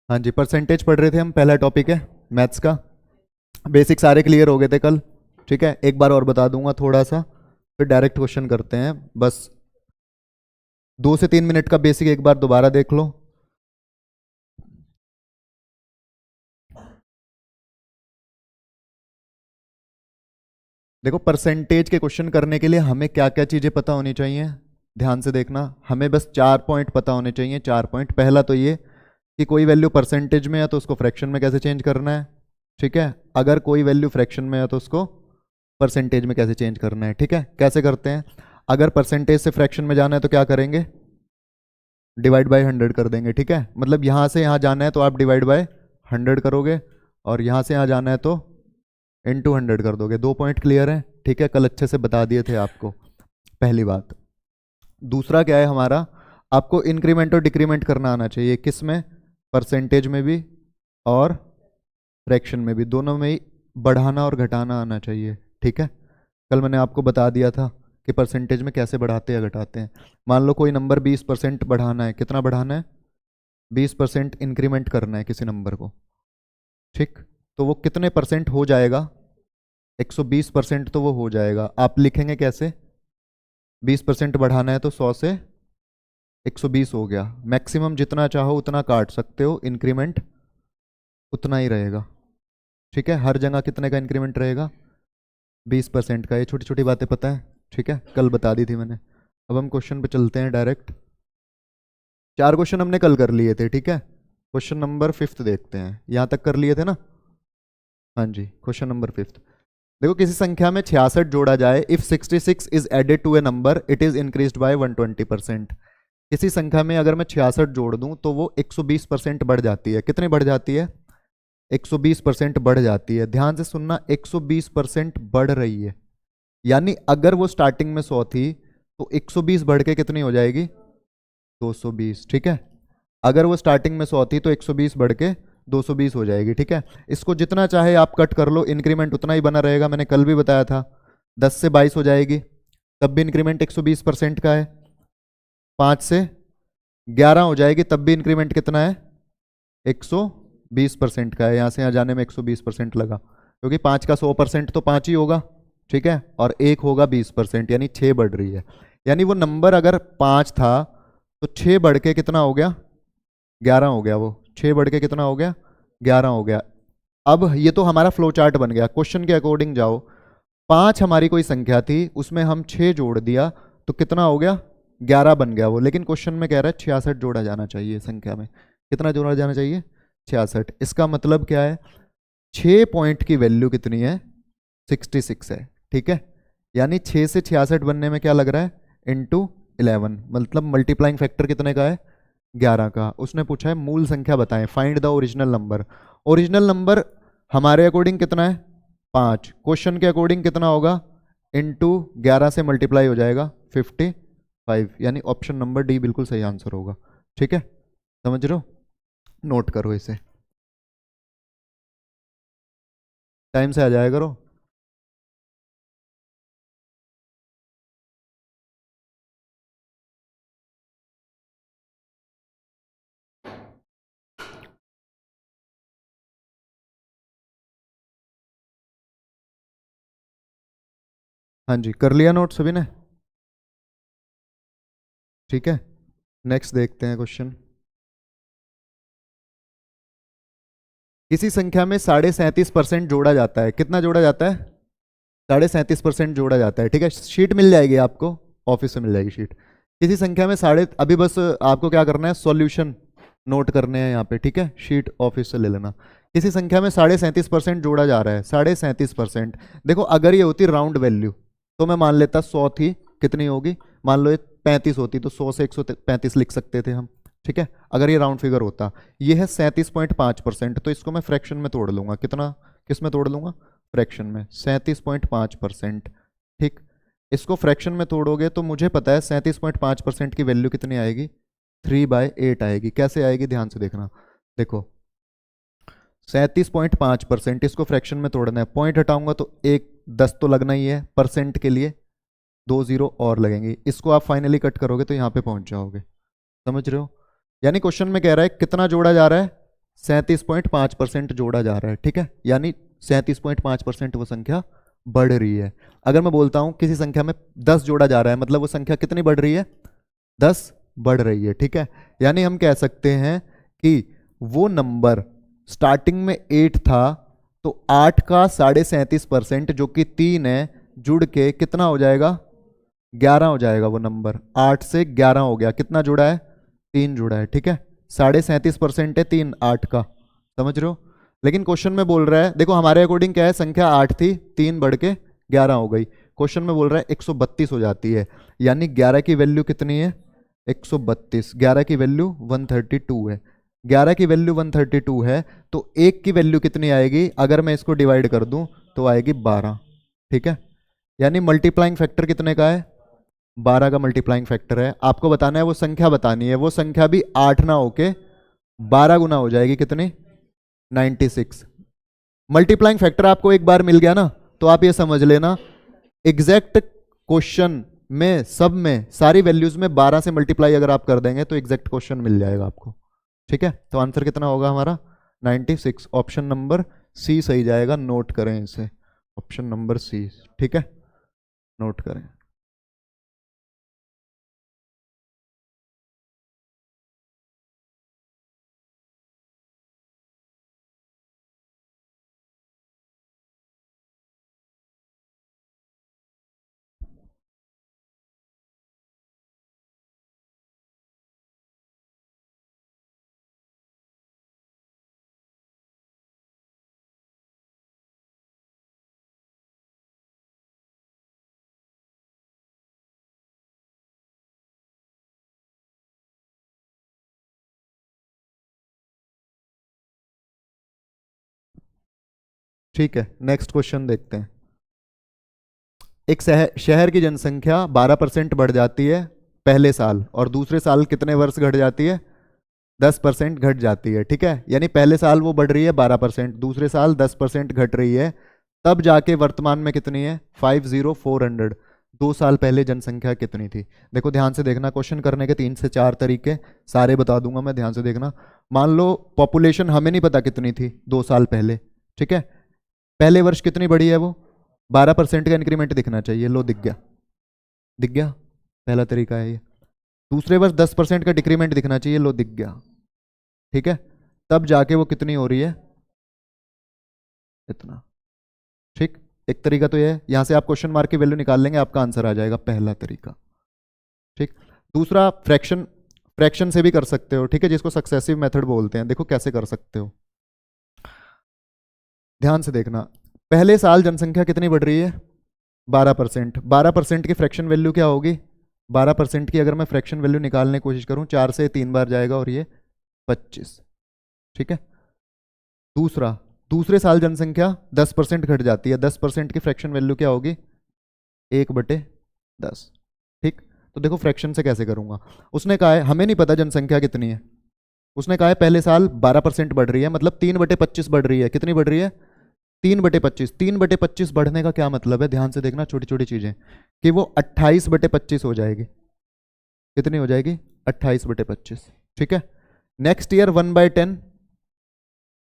हाँ जी, परसेंटेज पढ़ रहे थे हम, पहला टॉपिक है मैथ्स का। बेसिक सारे क्लियर हो गए थे कल। ठीक है, एक बार और बता दूंगा थोड़ा सा, फिर डायरेक्ट क्वेश्चन करते हैं। बस 2 से 3 मिनट का बेसिक एक बार दोबारा देख लो। देखो, परसेंटेज के क्वेश्चन करने के लिए हमें क्या क्या चीज़ें पता होनी चाहिए, ध्यान से देखना। हमें बस 4 पॉइंट पता होने चाहिए, 4 पॉइंट। पहला तो ये कि कोई वैल्यू परसेंटेज में है तो उसको फ्रैक्शन में कैसे चेंज करना है। ठीक है, अगर कोई वैल्यू फ्रैक्शन में है तो उसको परसेंटेज में कैसे चेंज करना है। ठीक है, कैसे करते हैं। अगर परसेंटेज से फ्रैक्शन में जाना है तो क्या करेंगे, डिवाइड बाय 100 कर देंगे। ठीक है, मतलब यहाँ से यहाँ जाना है तो आप डिवाइड बाय 100 करोगे, और यहाँ से यहाँ जाना है तो इंटू 100 कर दोगे। 2 पॉइंट क्लियर है। ठीक है, कल अच्छे से बता दिए थे आपको, पहली बात। दूसरा क्या है हमारा, आपको इंक्रीमेंट और डिक्रीमेंट करना आना चाहिए। किस में, परसेंटेज में भी और फ्रैक्शन में भी, दोनों में ही बढ़ाना और घटाना आना चाहिए। ठीक है, कल मैंने आपको बता दिया था कि परसेंटेज में कैसे बढ़ाते या घटाते हैं। मान लो कोई नंबर 20% बढ़ाना है, कितना बढ़ाना है, 20% इंक्रीमेंट करना है किसी नंबर को। ठीक, तो वो कितने परसेंट हो जाएगा, 120% तो वो हो जाएगा। आप लिखेंगे कैसे, 20% बढ़ाना है तो 100 से 120 हो गया। मैक्सिमम जितना चाहो उतना काट सकते हो, इंक्रीमेंट उतना ही रहेगा। ठीक है, हर जगह कितने का इंक्रीमेंट रहेगा, 20% का। ये छोटी छोटी बातें पता है। ठीक है, कल बता दी थी मैंने। अब हम क्वेश्चन पे चलते हैं डायरेक्ट। 4 क्वेश्चन हमने कल कर लिए थे। ठीक है, क्वेश्चन नंबर 5 देखते हैं। यहाँ तक कर लिए थे ना। हाँ जी, क्वेश्चन नंबर 5। देखो, किसी संख्या में 66 जोड़ा जाए, if 66 is added to a number it is increased by 120%। किसी संख्या में अगर मैं 66 जोड़ दूं तो वो 120% बढ़ जाती है। कितनी बढ़ जाती है, 120% बढ़ जाती है। ध्यान से सुनना, 120% बढ़ रही है। यानी अगर वो स्टार्टिंग में 100 थी तो 120 बढ़ के कितनी हो जाएगी, 220। ठीक है, अगर वो स्टार्टिंग में 100 थी तो 120 बढ़ के 220 हो जाएगी। ठीक है, इसको जितना चाहे आप कट कर लो, इंक्रीमेंट उतना ही बना रहेगा। मैंने कल भी बताया था, 10 से 22 हो जाएगी तब भी इंक्रीमेंट 120% का है। 5 से 11 हो जाएगी तब भी इंक्रीमेंट कितना है, 120% का है। यहाँ से यहाँ जाने में 120% लगा, क्योंकि 5 का 100% तो 5 ही होगा। ठीक है, और 1 होगा 20%, यानी 6 बढ़ रही है। यानी वो नंबर अगर 5 था तो 6 बढ़ के कितना हो गया, 11 हो गया। वो 6 बढ़ के कितना हो गया, 11 हो गया। अब ये तो हमारा फ्लो चार्ट बन गया। क्वेश्चन के अकॉर्डिंग जाओ, 5 हमारी कोई संख्या थी, उसमें हम 6 जोड़ दिया तो कितना हो गया, 11 बन गया वो। लेकिन क्वेश्चन में कह रहा है 66 जोड़ा जाना चाहिए संख्या में। कितना जोड़ा जाना चाहिए, 66। इसका मतलब क्या है, 6 पॉइंट की वैल्यू कितनी है, 66 है। ठीक है, यानी 6 से 66 बनने में क्या लग रहा है, इंटू 11, मतलब मल्टीप्लाइंग फैक्टर कितने का है, 11 का। उसने पूछा है मूल संख्या बताएं, find the original number. Original number हमारे अकॉर्डिंग कितना है, 5। क्वेश्चन के अकॉर्डिंग कितना होगा, इंटू 11 से मल्टीप्लाई हो जाएगा 55। यानी ऑप्शन नंबर डी बिल्कुल सही आंसर होगा। ठीक है, समझ रहे हो, नोट करो इसे, टाइम से आ जाया करो। हाँ जी, कर लिया नोट सभी ने। ठीक है, नेक्स्ट देखते हैं क्वेश्चन। किसी संख्या में 37.5% जोड़ा जाता है। कितना जोड़ा जाता है, 37.5% जोड़ा जाता है। ठीक है, शीट मिल जाएगी आपको, ऑफिस से मिल जाएगी शीट। किसी संख्या में साढ़े, अभी बस आपको क्या करना है, सॉल्यूशन नोट करने हैं यहाँ पे। ठीक है, शीट ऑफिस से ले लेना। किसी संख्या में 37.5% जोड़ा जा रहा है, 37.5%। देखो, अगर ये होती राउंड वैल्यू तो मैं मान लेता 100 थी, कितनी होगी, मान लो ये 35 होती तो 100 से 135 लिख सकते थे हम। ठीक है, अगर ये राउंड फिगर होता। ये है 37.5%, तो इसको मैं फ्रैक्शन में तोड़ लूंगा। कितना, किस में तोड़ लूंगा, फ्रैक्शन में, 37.5%। ठीक, इसको फ्रैक्शन में तोड़ोगे तो मुझे पता है 37.5% की वैल्यू कितनी आएगी, 3/8 आएगी। कैसे आएगी, ध्यान से देखना। देखो, 37.5%, इसको फ्रैक्शन में तोड़ना है, पॉइंट हटाऊंगा तो 10 तो लगना ही है परसेंट के लिए, 2 0 और लगेंगे। इसको आप फाइनली कट करोगे तो यहाँ पे पहुंच जाओगे। समझ रहे हो, यानी क्वेश्चन में कह रहा है कितना जोड़ा जा रहा है, 37.5% जोड़ा जा रहा है, ठीक है, यानी 37.5% वो संख्या बढ़ रही है। अगर मैं बोलता हूं किसी संख्या में 10 जोड़ा जा रहा है, मतलब वो संख्या कितनी बढ़ रही है? 10 बढ़ रही है, ठीक है। यानी हम कह सकते हैं कि वो नंबर स्टार्टिंग में 8 था, तो 8 का 37.5% जो कि 3 है, जुड़ के कितना हो जाएगा? 11 हो जाएगा वो नंबर। 8 से 11 हो गया, कितना जुड़ा है? 3 जुड़ा है, ठीक है। 37.5% है 3 8 का, समझ रहे हो? लेकिन क्वेश्चन में बोल रहा है, देखो हमारे अकॉर्डिंग क्या है, संख्या 8 थी, 3 बढ़ के 11 हो गई। क्वेश्चन में बोल रहा है 132 हो जाती है, यानी 11 की वैल्यू कितनी है? 132। 11 की वैल्यू 132 है। 11 की वैल्यू 132 है, तो 1 की वैल्यू कितनी आएगी? अगर मैं इसको डिवाइड कर दूं तो आएगी 12, ठीक है। यानी मल्टीप्लाइंग फैक्टर कितने का है? 12 का मल्टीप्लाइंग फैक्टर है। आपको बताना है, वो संख्या बतानी है, वो संख्या भी 8 ना होके 12 गुना हो जाएगी, कितनी? 96। मल्टीप्लाइंग फैक्टर आपको एक बार मिल गया ना, तो आप ये समझ लेना एग्जैक्ट क्वेश्चन में सब में सारी वैल्यूज में 12 से मल्टीप्लाई अगर आप कर देंगे तो एग्जैक्ट क्वेश्चन मिल जाएगा आपको, ठीक है। तो आंसर कितना होगा हमारा? 96। ऑप्शन नंबर सी सही जाएगा, नोट करें इसे, ऑप्शन नंबर सी, ठीक है, नोट करें। ठीक है, नेक्स्ट क्वेश्चन देखते हैं। एक शहर की जनसंख्या 12% बढ़ जाती है पहले साल, और दूसरे साल कितने वर्ष घट जाती है? 10% घट जाती है, ठीक है। यानी पहले साल वो बढ़ रही है 12%, दूसरे साल 10% घट रही है, तब जाके वर्तमान में कितनी है? 50400। 2 साल पहले जनसंख्या कितनी थी? देखो ध्यान से देखना, क्वेश्चन करने के 3 से 4 तरीके, सारे बता दूंगा मैं, ध्यान से देखना। मान लो पॉपुलेशन हमें नहीं पता कितनी थी 2 साल पहले, ठीक है। पहले वर्ष कितनी बढ़ी है? वो 12% का इंक्रीमेंट दिखना चाहिए, लो दिख गया, दिख गया, पहला तरीका है ये। दूसरे वर्ष 10% का डिक्रीमेंट दिखना चाहिए, लो दिख गया, ठीक है। तब जाके वो कितनी हो रही है? इतना, ठीक। एक तरीका तो ये है, यहां से आप क्वेश्चन मार्क की वैल्यू निकाल लेंगे, आपका आंसर आ जाएगा, पहला तरीका, ठीक। दूसरा फ्रैक्शन, फ्रैक्शन से भी कर सकते हो, ठीक है, जिसको सक्सेसिव मेथड बोलते हैं। देखो कैसे कर सकते हो, ध्यान से देखना। पहले साल जनसंख्या कितनी बढ़ रही है? 12%। 12% की फ्रैक्शन वैल्यू क्या होगी? 12% की अगर मैं फ्रैक्शन वैल्यू निकालने की कोशिश करूं, 4 से 3 बार जाएगा और ये 25, ठीक है। दूसरा, दूसरे साल जनसंख्या 10% घट जाती है, 10% की फ्रैक्शन वैल्यू क्या होगी? 1/10, ठीक। तो देखो फ्रैक्शन से कैसे करूंगा, उसने कहा है हमें नहीं पता जनसंख्या कितनी है, उसने कहा है पहले साल 12% बढ़ रही है, मतलब 3/25 बढ़ रही है। कितनी बढ़ रही है? 3/25। 3/25 बढ़ने का क्या मतलब है? ध्यान से देखना छोटी छोटी चीजें, कि वो 28/25 हो जाएगी। कितनी हो जाएगी? 28/25, ठीक है। नेक्स्ट ईयर 1/10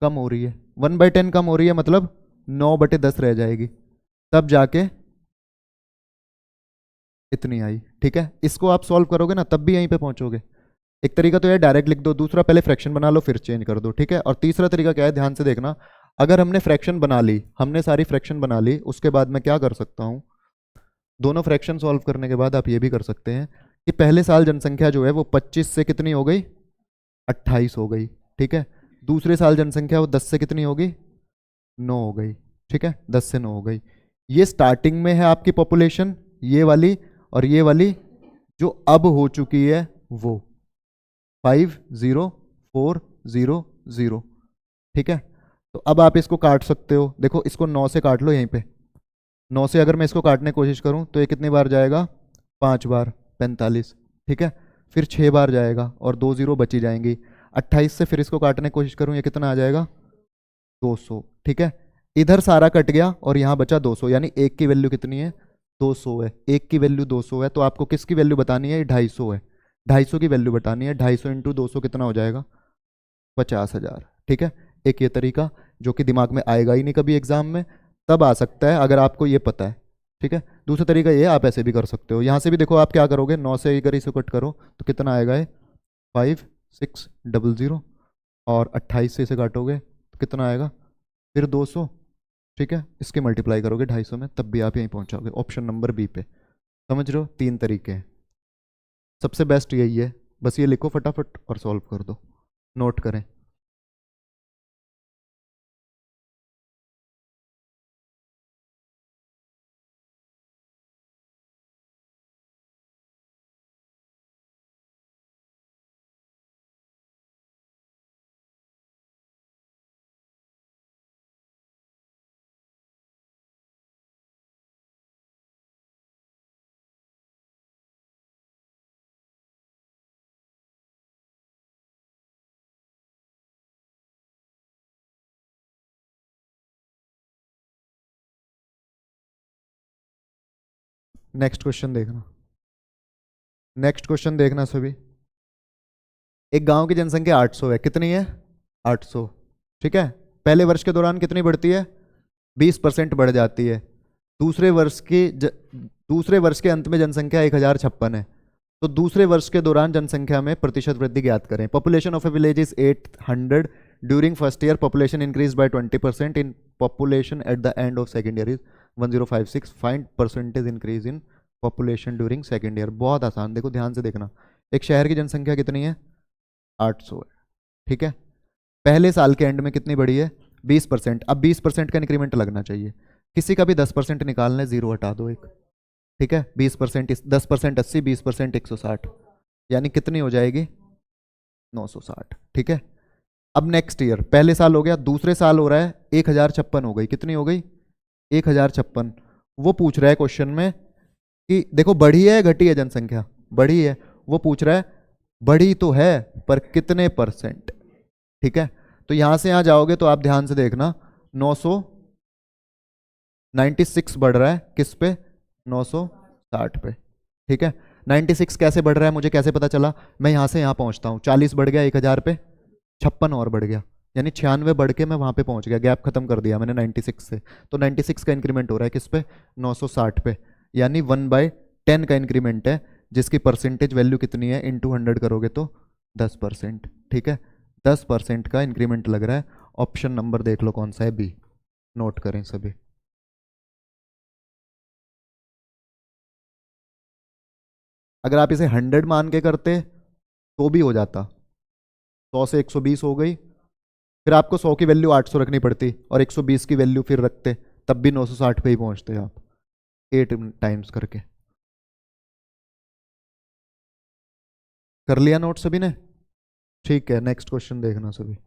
कम हो रही है, 1/10 कम हो रही है, मतलब 9/10 रह जाएगी, तब जाके इतनी आई, ठीक है। इसको आप सॉल्व करोगे ना, तब भी यहीं पे पहुंचोगे। एक तरीका तो यह डायरेक्ट लिख दो, दूसरा पहले फ्रैक्शन बना लो फिर चेंज कर दो, ठीक है। और तीसरा तरीका क्या है, ध्यान से देखना। अगर हमने फ्रैक्शन बना ली, हमने सारी फ्रैक्शन बना ली, उसके बाद मैं क्या कर सकता हूं, दोनों फ्रैक्शन सॉल्व करने के बाद आप ये भी कर सकते हैं कि पहले साल जनसंख्या जो है वो 25 से कितनी हो गई? 28 हो गई, ठीक है। दूसरे साल जनसंख्या वो 10 से कितनी हो गई? 9 हो गई, ठीक है, 10 से 9 हो गई। ये स्टार्टिंग में है आपकी पॉपुलेशन, ये वाली, और ये वाली जो अब हो चुकी है वो 50400, ठीक है। तो अब आप इसको काट सकते हो, देखो इसको 9 से काट लो यहीं पे। 9 से अगर मैं इसको काटने की कोशिश करूं तो ये कितनी बार जाएगा? 5 बार, 45, ठीक है। फिर 6 बार जाएगा और 2 जीरो बची जाएंगी। 28 से फिर इसको काटने की कोशिश करूं, ये कितना आ जाएगा? 200, ठीक है। इधर सारा कट गया और यहाँ बचा 200, यानी एक की वैल्यू कितनी है? 200 है। एक की वैल्यू 200 है, तो आपको किसकी वैल्यू बतानी है? 250 है, 250 की वैल्यू बतानी है। 250 इंटू 200 कितना हो जाएगा? 50,000, ठीक है, एक ये तरीका जो कि दिमाग में आएगा ही नहीं कभी एग्जाम में, तब आ सकता है अगर आपको ये पता है। ठीक है, दूसरा तरीका ये आप ऐसे भी कर सकते हो, यहाँ से भी देखो आप क्या करोगे, 9 से अगर इसे कट करो तो कितना आएगा ये 5600, और 28 से इसे काटोगे तो कितना आएगा फिर 200। ठीक है, इसके मल्टीप्लाई करोगे 250 में, तब भी आप यहीं पहुंचोगे ऑप्शन नंबर बी पे। समझ रहे हो, 3 तरीके हैं, सबसे बेस्ट यही है। बस ये लिखो फटाफट और सॉल्व कर दो, नोट करें। नेक्स्ट क्वेश्चन देखना, नेक्स्ट क्वेश्चन देखना सभी। एक गांव की जनसंख्या 800 है, कितनी है 800। ठीक है, पहले वर्ष के दौरान कितनी बढ़ती है 20% बढ़ जाती है। दूसरे वर्ष की दूसरे वर्ष के अंत में जनसंख्या 1056 है, तो दूसरे वर्ष के दौरान जनसंख्या में प्रतिशत वृद्धि ज्ञात करें। Population of A village is 800 during first year, population increase by 20%, in population at the end of second year is 1056, find percentage increase in population during second year. बहुत आसान, देखो ध्यान से देखना, एक शहर की जनसंख्या कितनी है 800 है। ठीक है, पहले साल के एंड में कितनी बढ़ी है 20%। अब 20% का इंक्रीमेंट लगना चाहिए, किसी का भी 10% निकालना है, जीरो हटा दो एक। ठीक है, 20% 10% 80, 20% 160, यानी कितनी हो जाएगी 960। ठीक है, अब नेक्स्ट ईयर, पहले साल हो गया, दूसरे साल हो रहा है 1056 हो गई, कितनी हो गई 1056। वो पूछ रहा है क्वेश्चन में कि देखो बढ़ी है घटी है जनसंख्या, बढ़ी है, वो पूछ रहा है बढ़ी तो है पर कितने परसेंट। ठीक है, तो यहां से यहां जाओगे तो आप ध्यान से देखना, 996 बढ़ रहा है किस पे 960 पे। ठीक है, 96 कैसे बढ़ रहा है मुझे कैसे पता चला, मैं यहां से यहां पहुंचता हूं, 40 बढ़ गया 1000 पे, 56 और बढ़ गया, यानी 96 बढ़ के मैं वहां पे पहुंच गया, गैप खत्म कर दिया मैंने 96 से। तो 96 का इंक्रीमेंट हो रहा है किस पे 960 पे, यानी 1/10 का इंक्रीमेंट है, जिसकी परसेंटेज वैल्यू कितनी है इंटू 100 करोगे तो 10%। ठीक है, 10% का इंक्रीमेंट लग रहा है। ऑप्शन नंबर देख लो कौन सा है, बी। नोट करें सभी। अगर आप इसे 100 मान के करते तो भी हो जाता, 100 से 120 हो गई, फिर आपको 100 की वैल्यू 800 रखनी पड़ती और 120 की वैल्यू फिर रखते, तब भी 960 पे ही पहुंचते आप, 8 टाइम्स करके। कर लिया नोट सभी ने? ठीक है, नेक्स्ट क्वेश्चन देखना सभी।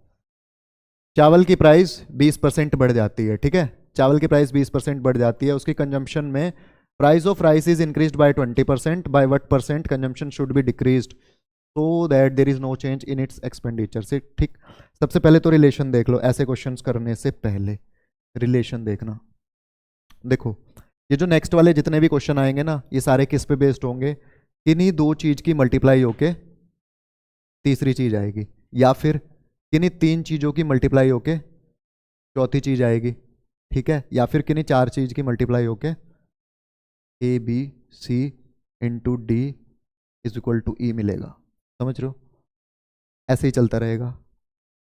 चावल की प्राइस 20% बढ़ जाती है। ठीक है, चावल की प्राइस 20% बढ़ जाती है, उसकी कंजम्पशन में price of rice is increased by 20%, by what percent consumption should be decreased so that there is no change in its expenditure से। ठीक, सबसे पहले तो रिलेशन देख लो, ऐसे क्वेश्चंस करने से पहले रिलेशन देखना। देखो, ये जो नेक्स्ट वाले जितने भी क्वेश्चन आएंगे ना, ये सारे किस पे बेस्ड होंगे, इन्हीं दो चीज की मल्टीप्लाई होके तीसरी चीज आएगी, या फिर किन्हीं 3 चीजों की मल्टीप्लाई होके चौथी चीज आएगी। ठीक है, या फिर किन्हीं 4 चीज की मल्टीप्लाई होके A B C into D is equal to E मिलेगा। समझ रहे हो, ऐसे ही चलता रहेगा,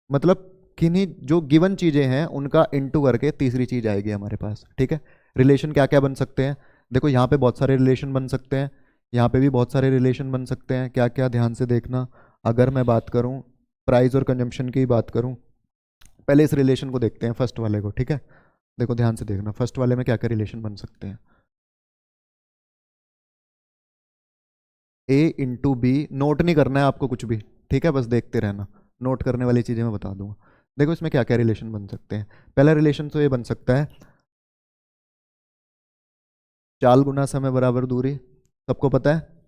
मतलब किन्हीं जो गिवन चीजें हैं उनका इंटू करके तीसरी चीज आएगी हमारे पास। ठीक है, रिलेशन क्या क्या बन सकते हैं, देखो यहाँ पे बहुत सारे रिलेशन बन सकते हैं, यहाँ पे भी बहुत सारे रिलेशन बन सकते हैं, क्या क्या ध्यान से देखना। अगर मैं बात करूँ प्राइस और कंजम्पशन की बात करूँ, पहले इस रिलेशन को देखते हैं फर्स्ट वाले को। ठीक है, देखो ध्यान से देखना, फर्स्ट वाले में क्या क्या रिलेशन बन सकते हैं। ए इंटू बी, नोट नहीं करना है आपको कुछ भी, ठीक है, बस देखते रहना, नोट करने वाली चीज़ें मैं बता दूंगा। देखो इसमें क्या क्या रिलेशन बन सकते हैं। पहला रिलेशन तो ये बन सकता है, चाल गुना समय बराबर दूरी, सबको पता है।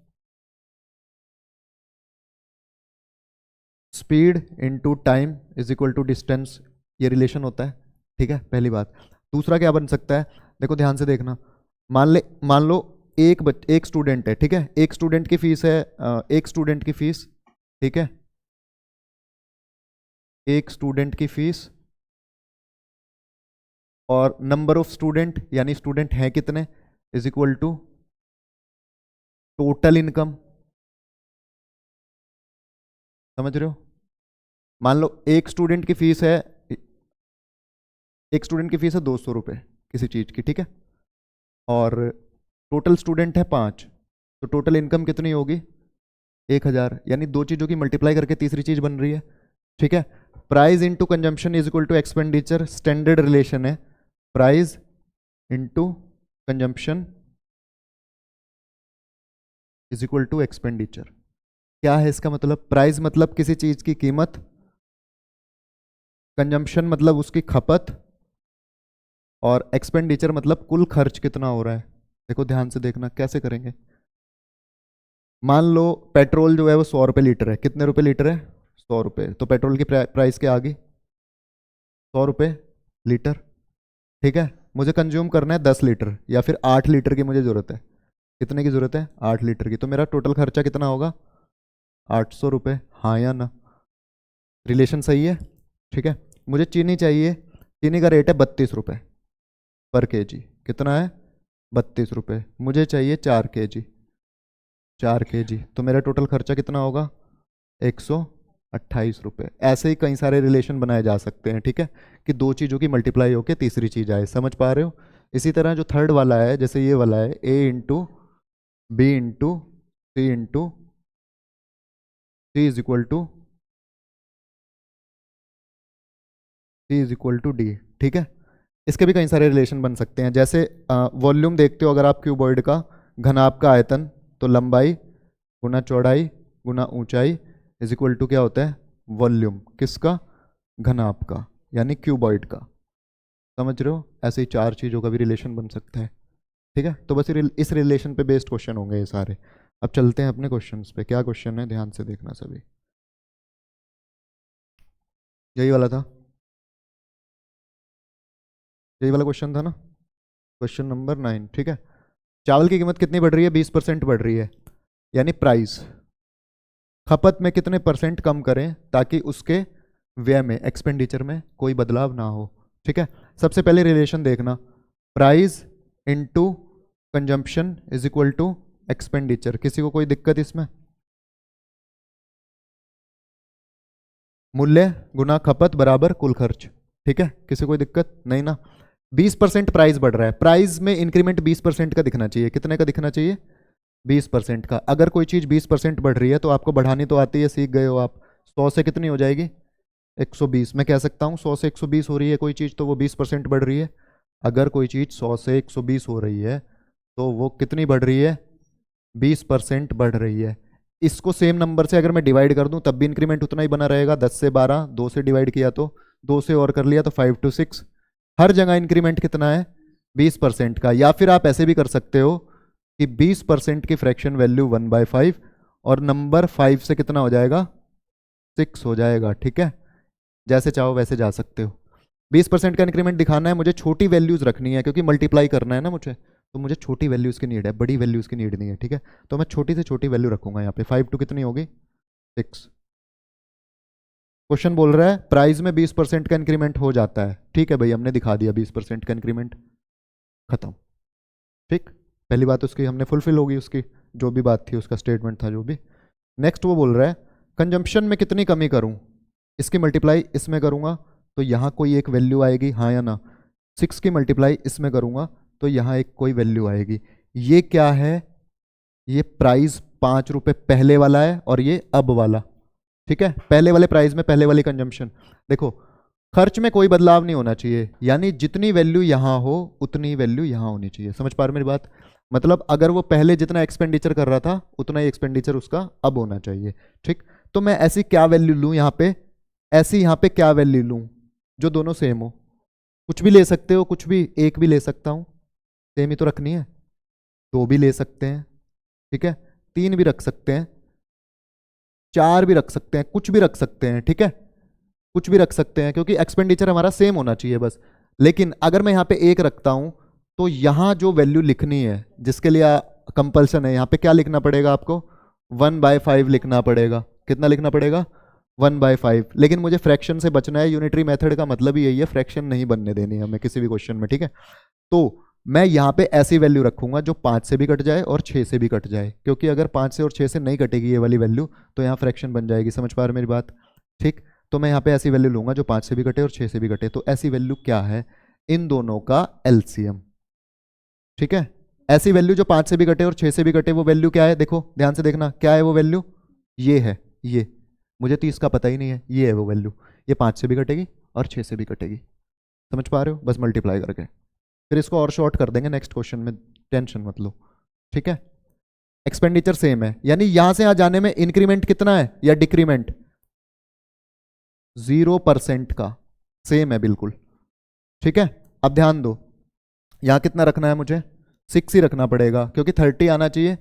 Speed into time is equal to distance, ये रिलेशन होता है। ठीक है, पहली बात। दूसरा क्या बन सकता है, देखो ध्यान से देखना, मान लो एक स्टूडेंट है। ठीक है, एक स्टूडेंट की फीस है, एक स्टूडेंट की फीस, ठीक है, एक स्टूडेंट की फीस और नंबर ऑफ स्टूडेंट यानी स्टूडेंट हैं कितने is equal to total income. समझ रहे हो? मान लो एक स्टूडेंट की फीस है, एक स्टूडेंट की फीस है 200 रुपये किसी चीज़ की, ठीक है, और टोटल स्टूडेंट है 5, तो टोटल इनकम कितनी होगी 1000, यानी दो चीज़ों की मल्टीप्लाई करके तीसरी चीज़ बन रही है, ठीक है। Price into consumption is equal to expenditure, standard relation है, price into consumption is equal to expenditure. क्या है इसका मतलब? प्राइस मतलब किसी चीज़ की कीमत, कंजम्पशन मतलब उसकी खपत, और एक्सपेंडिचर मतलब कुल खर्च कितना हो रहा है। देखो ध्यान से देखना कैसे करेंगे। मान लो पेट्रोल जो है वो 100 रुपये लीटर है। कितने रुपए लीटर है? 100 रुपये। तो पेट्रोल की प्राइस क्या आ गई? 100 रुपये लीटर, ठीक है। मुझे कंज्यूम करना है 10 लीटर या फिर 8 लीटर की मुझे ज़रूरत है। कितने की ज़रूरत है? 8 लीटर की। तो मेरा टोटल खर्चा कितना होगा? 800 रुपये। हाँ या ना? रिलेशन सही है, ठीक है। मुझे चीनी चाहिए, चीनी का रेट है 32 रुपये पर केजी। कितना है? 32 रुपये। मुझे चाहिए 4 केजी, 4 केजी, तो मेरा टोटल खर्चा कितना होगा? 128 रुपये। ऐसे ही कई सारे रिलेशन बनाए जा सकते हैं, ठीक है, कि दो चीज़ों की मल्टीप्लाई होकर तीसरी चीज़ आए। समझ पा रहे हो? इसी तरह जो थर्ड वाला है, जैसे ये वाला है, A into B into C is equal to D, ठीक है। इसके भी कई सारे रिलेशन बन सकते हैं। जैसे वॉल्यूम देखते हो अगर आप क्यूबॉइड का, घनाभ का आयतन, तो लंबाई गुना चौड़ाई गुना ऊंचाई इज इक्वल टू क्या होता है? वॉल्यूम। किसका? घनाभ का, यानी क्यूबॉइड का। समझ रहे हो? ऐसे ही चार चीज़ों का भी रिलेशन बन सकता है, ठीक है। तो बस इस रिलेशन पे बेस्ड क्वेश्चन होंगे ये सारे। अब चलते हैं अपने क्वेश्चंस पे। क्या क्वेश्चन है, ध्यान से देखना सभी। यही वाला था, यही वाला क्वेश्चन था ना, क्वेश्चन नंबर 9, ठीक है। चावल की कीमत कितनी बढ़ रही है? 20% बढ़ रही है, यानी प्राइस खपत में कितने परसेंट कम करें ताकि उसके व्यय में, एक्सपेंडिचर में कोई बदलाव ना हो, ठीक है। सबसे पहले रिलेशन देखना, price into consumption is equal to expenditure. किसी को कोई दिक्कत इसमें? मूल्य गुना खपत बराबर कुल खर्च, ठीक है। किसी कोई दिक्कत नहीं ना? 20% प्राइस बढ़ रहा है, प्राइस में इंक्रीमेंट 20% का दिखना चाहिए। कितने का दिखना चाहिए? 20% का। अगर कोई चीज़ 20% बढ़ रही है तो आपको बढ़ानी तो आती है, सीख गए हो आप। 100 से कितनी हो जाएगी? 120। मैं कह सकता हूँ 100 से 120 हो रही है कोई चीज़, तो वो 20% बढ़ रही है। अगर कोई चीज़ 100 से 120 हो रही है तो वो कितनी बढ़ रही है? 20% बढ़ रही है। इसको सेम नंबर से अगर मैं डिवाइड कर दूं तब भी इंक्रीमेंट उतना ही बना रहेगा। 10 से 12, 2 से डिवाइड किया तो 2 से और कर लिया तो 5 to 6। हर जगह इंक्रीमेंट कितना है? 20% का। या फिर आप ऐसे भी कर सकते हो कि 20% की फ्रैक्शन वैल्यू 1/5 और नंबर 5 से कितना हो जाएगा? 6 हो जाएगा, ठीक है। जैसे चाहो वैसे जा सकते हो। 20% का इंक्रीमेंट दिखाना है मुझे, छोटी वैल्यूज रखनी है क्योंकि मल्टीप्लाई करना है ना मुझे, तो मुझे छोटी वैल्यूज की नीड है, बड़ी वैल्यूज की नीड नहीं है, ठीक है। तो मैं छोटी से छोटी वैल्यू रखूंगा यहाँ पे। 5 to कितनी होगी? 6। क्वेश्चन बोल रहा है प्राइस में 20% का इंक्रीमेंट हो जाता है, ठीक है भाई, हमने दिखा दिया 20% का इंक्रीमेंट, खत्म, ठीक। पहली बात उसकी हमने फुलफिल होगी, उसकी जो भी बात थी, उसका स्टेटमेंट था जो भी। नेक्स्ट वो बोल रहा है कंजम्पशन में कितनी कमी करूं, इसकी मल्टीप्लाई इसमें करूंगा तो यहाँ कोई एक वैल्यू आएगी, हाँ या ना? 6 की मल्टीप्लाई इसमें करूंगा तो यहाँ एक कोई वैल्यू आएगी। ये क्या है? ये प्राइस 5 रुपये पहले वाला है और ये अब वाला, ठीक है। पहले वाले प्राइस में पहले वाली कंजम्पशन। देखो खर्च में कोई बदलाव नहीं होना चाहिए, यानी जितनी वैल्यू यहाँ हो उतनी वैल्यू यहाँ होनी चाहिए। समझ पा रहे मेरी बात? मतलब अगर वो पहले जितना एक्सपेंडिचर कर रहा था उतना ही एक्सपेंडिचर उसका अब होना चाहिए, ठीक। तो मैं ऐसी क्या वैल्यू लूँ यहाँ पे, ऐसी यहाँ पे क्या वैल्यू लूँ जो दोनों सेम हो? कुछ भी ले सकते हो, कुछ भी, एक भी ले सकता हूँ, सेम ही तो रखनी है। 2 भी ले सकते हैं, ठीक है, 3 भी रख सकते हैं, 4 भी रख सकते हैं, कुछ भी रख सकते हैं, ठीक है, कुछ भी रख सकते हैं क्योंकि एक्सपेंडिचर हमारा सेम होना चाहिए बस। लेकिन अगर मैं यहाँ पे 1 रखता हूँ तो यहाँ जो वैल्यू लिखनी है जिसके लिए कंपल्सन है, यहाँ पे क्या लिखना पड़ेगा आपको? 1/5 लिखना पड़ेगा। कितना लिखना पड़ेगा? 1/5, लेकिन मुझे फ्रैक्शन से बचना है। यूनिटरी मेथड का मतलब ही यही है, फ्रैक्शन नहीं बनने देनी है हमें किसी भी क्वेश्चन में, ठीक है। तो मैं यहाँ पे ऐसी वैल्यू रखूंगा जो 5 से भी कट जाए और 6 से भी कट जाए, क्योंकि अगर 5 से और 6 से नहीं कटेगी ये वाली वैल्यू तो यहाँ फ्रैक्शन बन जाएगी। समझ पा रहे हो मेरी बात? ठीक। तो मैं यहाँ पे ऐसी वैल्यू लूंगा जो 5 से भी कटे और 6 से भी कटे। तो ऐसी वैल्यू क्या है? इन दोनों का एलसीएम। ठीक है। ऐसी वैल्यू जो 5 से भी कटे और 6 से भी कटे, वो वैल्यू क्या है? देखो ध्यान से देखना, क्या है वो वैल्यू? ये है, ये। मुझे तो इसका पता ही नहीं है, ये है वो वैल्यू। ये 5 से भी कटेगी और 6 से भी कटेगी। समझ पा रहे हो? बस मल्टीप्लाई करके फिर इसको और शॉर्ट कर देंगे नेक्स्ट क्वेश्चन में, टेंशन मत लो। ठीक है। एक्सपेंडिचर सेम है, यानी यहां से यहां जाने में इंक्रीमेंट कितना है या डिक्रीमेंट? 0% का। सेम है बिल्कुल। ठीक है। अब ध्यान दो, यहां कितना रखना है मुझे? 6 ही रखना पड़ेगा, क्योंकि 30 आना चाहिए।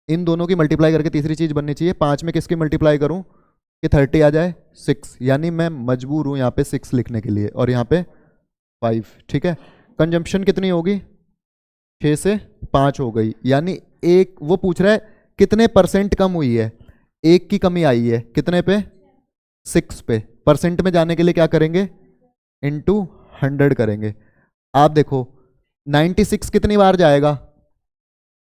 इन दोनों की मल्टीप्लाई करके तीसरी चीज बननी चाहिए। 5 में किसकी मल्टीप्लाई करूं कि 30 आ जाए? 6। यानी मैं मजबूर हूं यहाँ पे 6 लिखने के लिए, और यहाँ पे 5। ठीक है। कंजम्पशन कितनी होगी? 6 से 5 हो गई, यानी एक वो पूछ रहा है कितने परसेंट कम हुई है। एक की कमी आई है कितने पे? 6 पे। परसेंट में जाने के लिए क्या करेंगे? इंटू 100 करेंगे। आप देखो 96 कितनी बार जाएगा?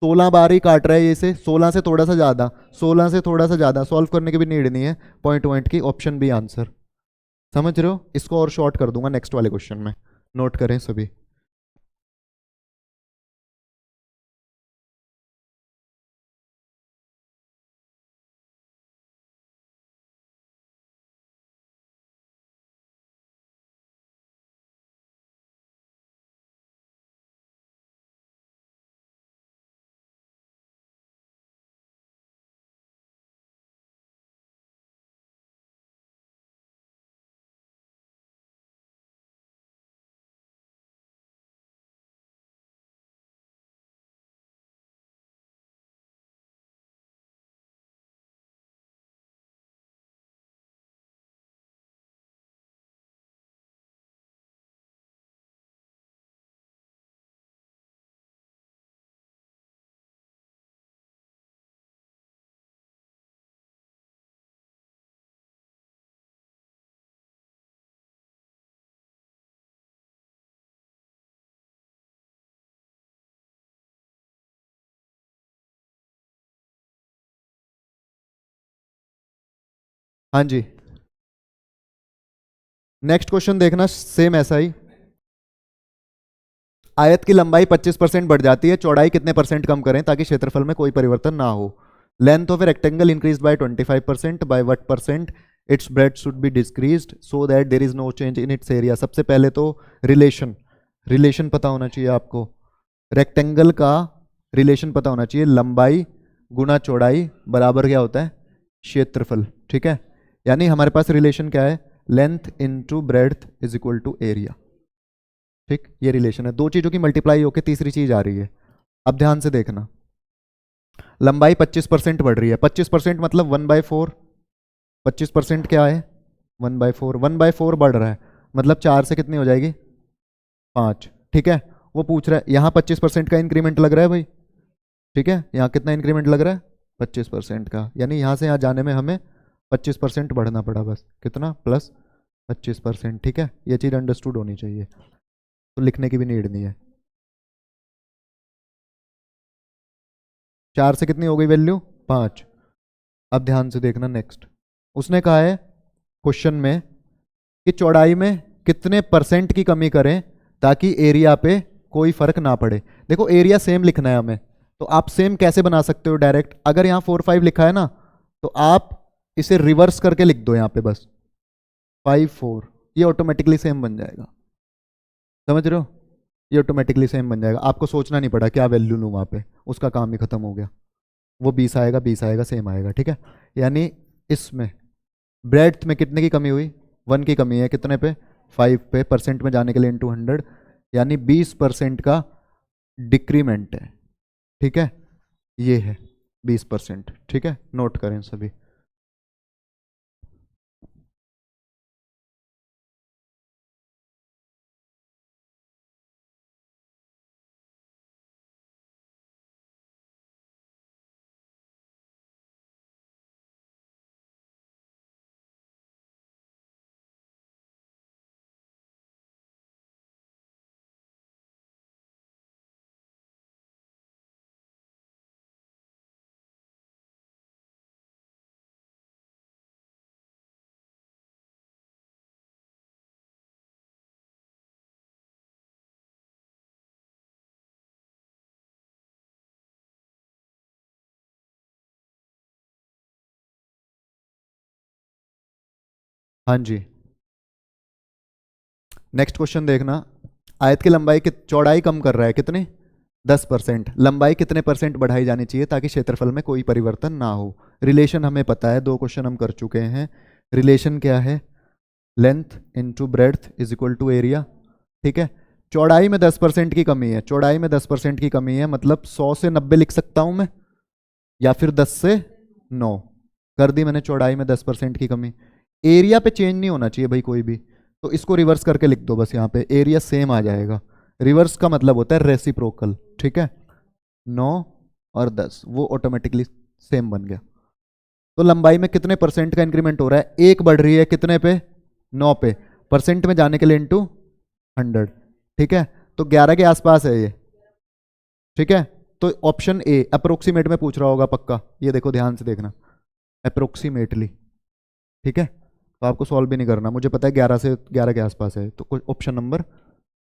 16 बार ही काट रहा है ये, से 16 से थोड़ा सा ज़्यादा, 16 से थोड़ा सा ज़्यादा। सॉल्व करने की भी नीड नहीं है, पॉइंट पॉइंट की। Option B answer. समझ रहे हो? इसको और शॉर्ट कर दूंगा नेक्स्ट वाले क्वेश्चन में, नोट करें सभी। हाँ जी। नेक्स्ट क्वेश्चन देखना, सेम ऐसा ही। आयत की लंबाई 25% बढ़ जाती है, चौड़ाई कितने परसेंट कम करें ताकि क्षेत्रफल में कोई परिवर्तन ना हो? Length of a rectangle increase by 25%, by what percent its breadth should be decreased so that there is no change in its area? सबसे पहले तो रिलेशन, रिलेशन पता होना चाहिए आपको। रेक्टेंगल का रिलेशन पता होना चाहिए, लंबाई गुना चौड़ाई बराबर क्या होता है? क्षेत्रफल। ठीक है। यानी हमारे पास रिलेशन क्या है? Length into breadth is equal to area. ठीक, ये रिलेशन है। दो चीजों की मल्टीप्लाई होकर तीसरी चीज आ रही है। अब ध्यान से देखना, लंबाई 25% बढ़ रही है। 25% मतलब 1/4। 25% क्या है? 1/4। 1/4 बढ़ रहा है, मतलब 4 से कितनी हो जाएगी? 5। ठीक है। वो पूछ रहा है यहाँ 25% का इंक्रीमेंट लग रहा है भाई। ठीक है। यहाँ कितना इंक्रीमेंट लग रहा है? 25% का। यानी यहाँ से यहाँ जाने में हमें 25% बढ़ना पड़ा, बस कितना? प्लस 25%। ठीक है। ये चीज़ अंडरस्टूड होनी चाहिए, तो लिखने की भी नीड नहीं है। 4 से कितनी हो गई वैल्यू? 5। अब ध्यान से देखना नेक्स्ट, उसने कहा है क्वेश्चन में कि चौड़ाई में कितने परसेंट की कमी करें ताकि एरिया पे कोई फर्क ना पड़े। देखो एरिया सेम लिखना है हमें, तो आप सेम कैसे बना सकते हो डायरेक्ट? अगर यहाँ 4 5 लिखा है ना, तो आप इसे रिवर्स करके लिख दो यहाँ पे, बस 5 4। ये ऑटोमेटिकली सेम बन जाएगा। समझ रहे हो? ये ऑटोमेटिकली सेम बन जाएगा, आपको सोचना नहीं पड़ा क्या वैल्यू लूँ वहाँ पे, उसका काम ही खत्म हो गया। वो 20 आएगा, 20 आएगा, सेम आएगा। ठीक है। यानी इसमें ब्रेड्थ में कितने की कमी हुई? 1 की कमी है, कितने पे? 5 पे। परसेंट में जाने के लिए इंटू 100, यानी 20% का डिक्रीमेंट है। ठीक है। ये है 20%। ठीक है, नोट करें सभी। हाँ जी। नेक्स्ट क्वेश्चन देखना। आयत की लंबाई की चौड़ाई कम कर रहा है कितनी? 10%। लंबाई कितने परसेंट बढ़ाई जानी चाहिए ताकि क्षेत्रफल में कोई परिवर्तन ना हो? रिलेशन हमें पता है, दो क्वेश्चन हम कर चुके हैं। रिलेशन क्या है? Length into breadth is equal to area. ठीक है। चौड़ाई में 10% की कमी है, चौड़ाई में 10% की कमी है, मतलब 100 से 90 लिख सकता हूं मैं, या फिर 10 से 9 कर दी मैंने। चौड़ाई में 10% की कमी। एरिया पे चेंज नहीं होना चाहिए भाई कोई भी, तो इसको रिवर्स करके लिख दो बस, यहाँ पे एरिया सेम आ जाएगा। रिवर्स का मतलब होता है रेसिप्रोकल। ठीक है। 9 और 10 वो ऑटोमेटिकली सेम बन गया। तो लंबाई में कितने परसेंट का इंक्रीमेंट हो रहा है? एक बढ़ रही है कितने पे? 9 पे। परसेंट में जाने के लिए इंटू 100। ठीक है। तो 11 के आसपास है ये। ठीक है। तो ऑप्शन ए अप्रोक्सीमेट में पूछ रहा होगा पक्का, ये देखो ध्यान से देखना, अप्रोक्सीमेटली। ठीक है। तो आपको सॉल्व भी नहीं करना, मुझे पता है 11 से 11 के आसपास है, तो ऑप्शन नंबर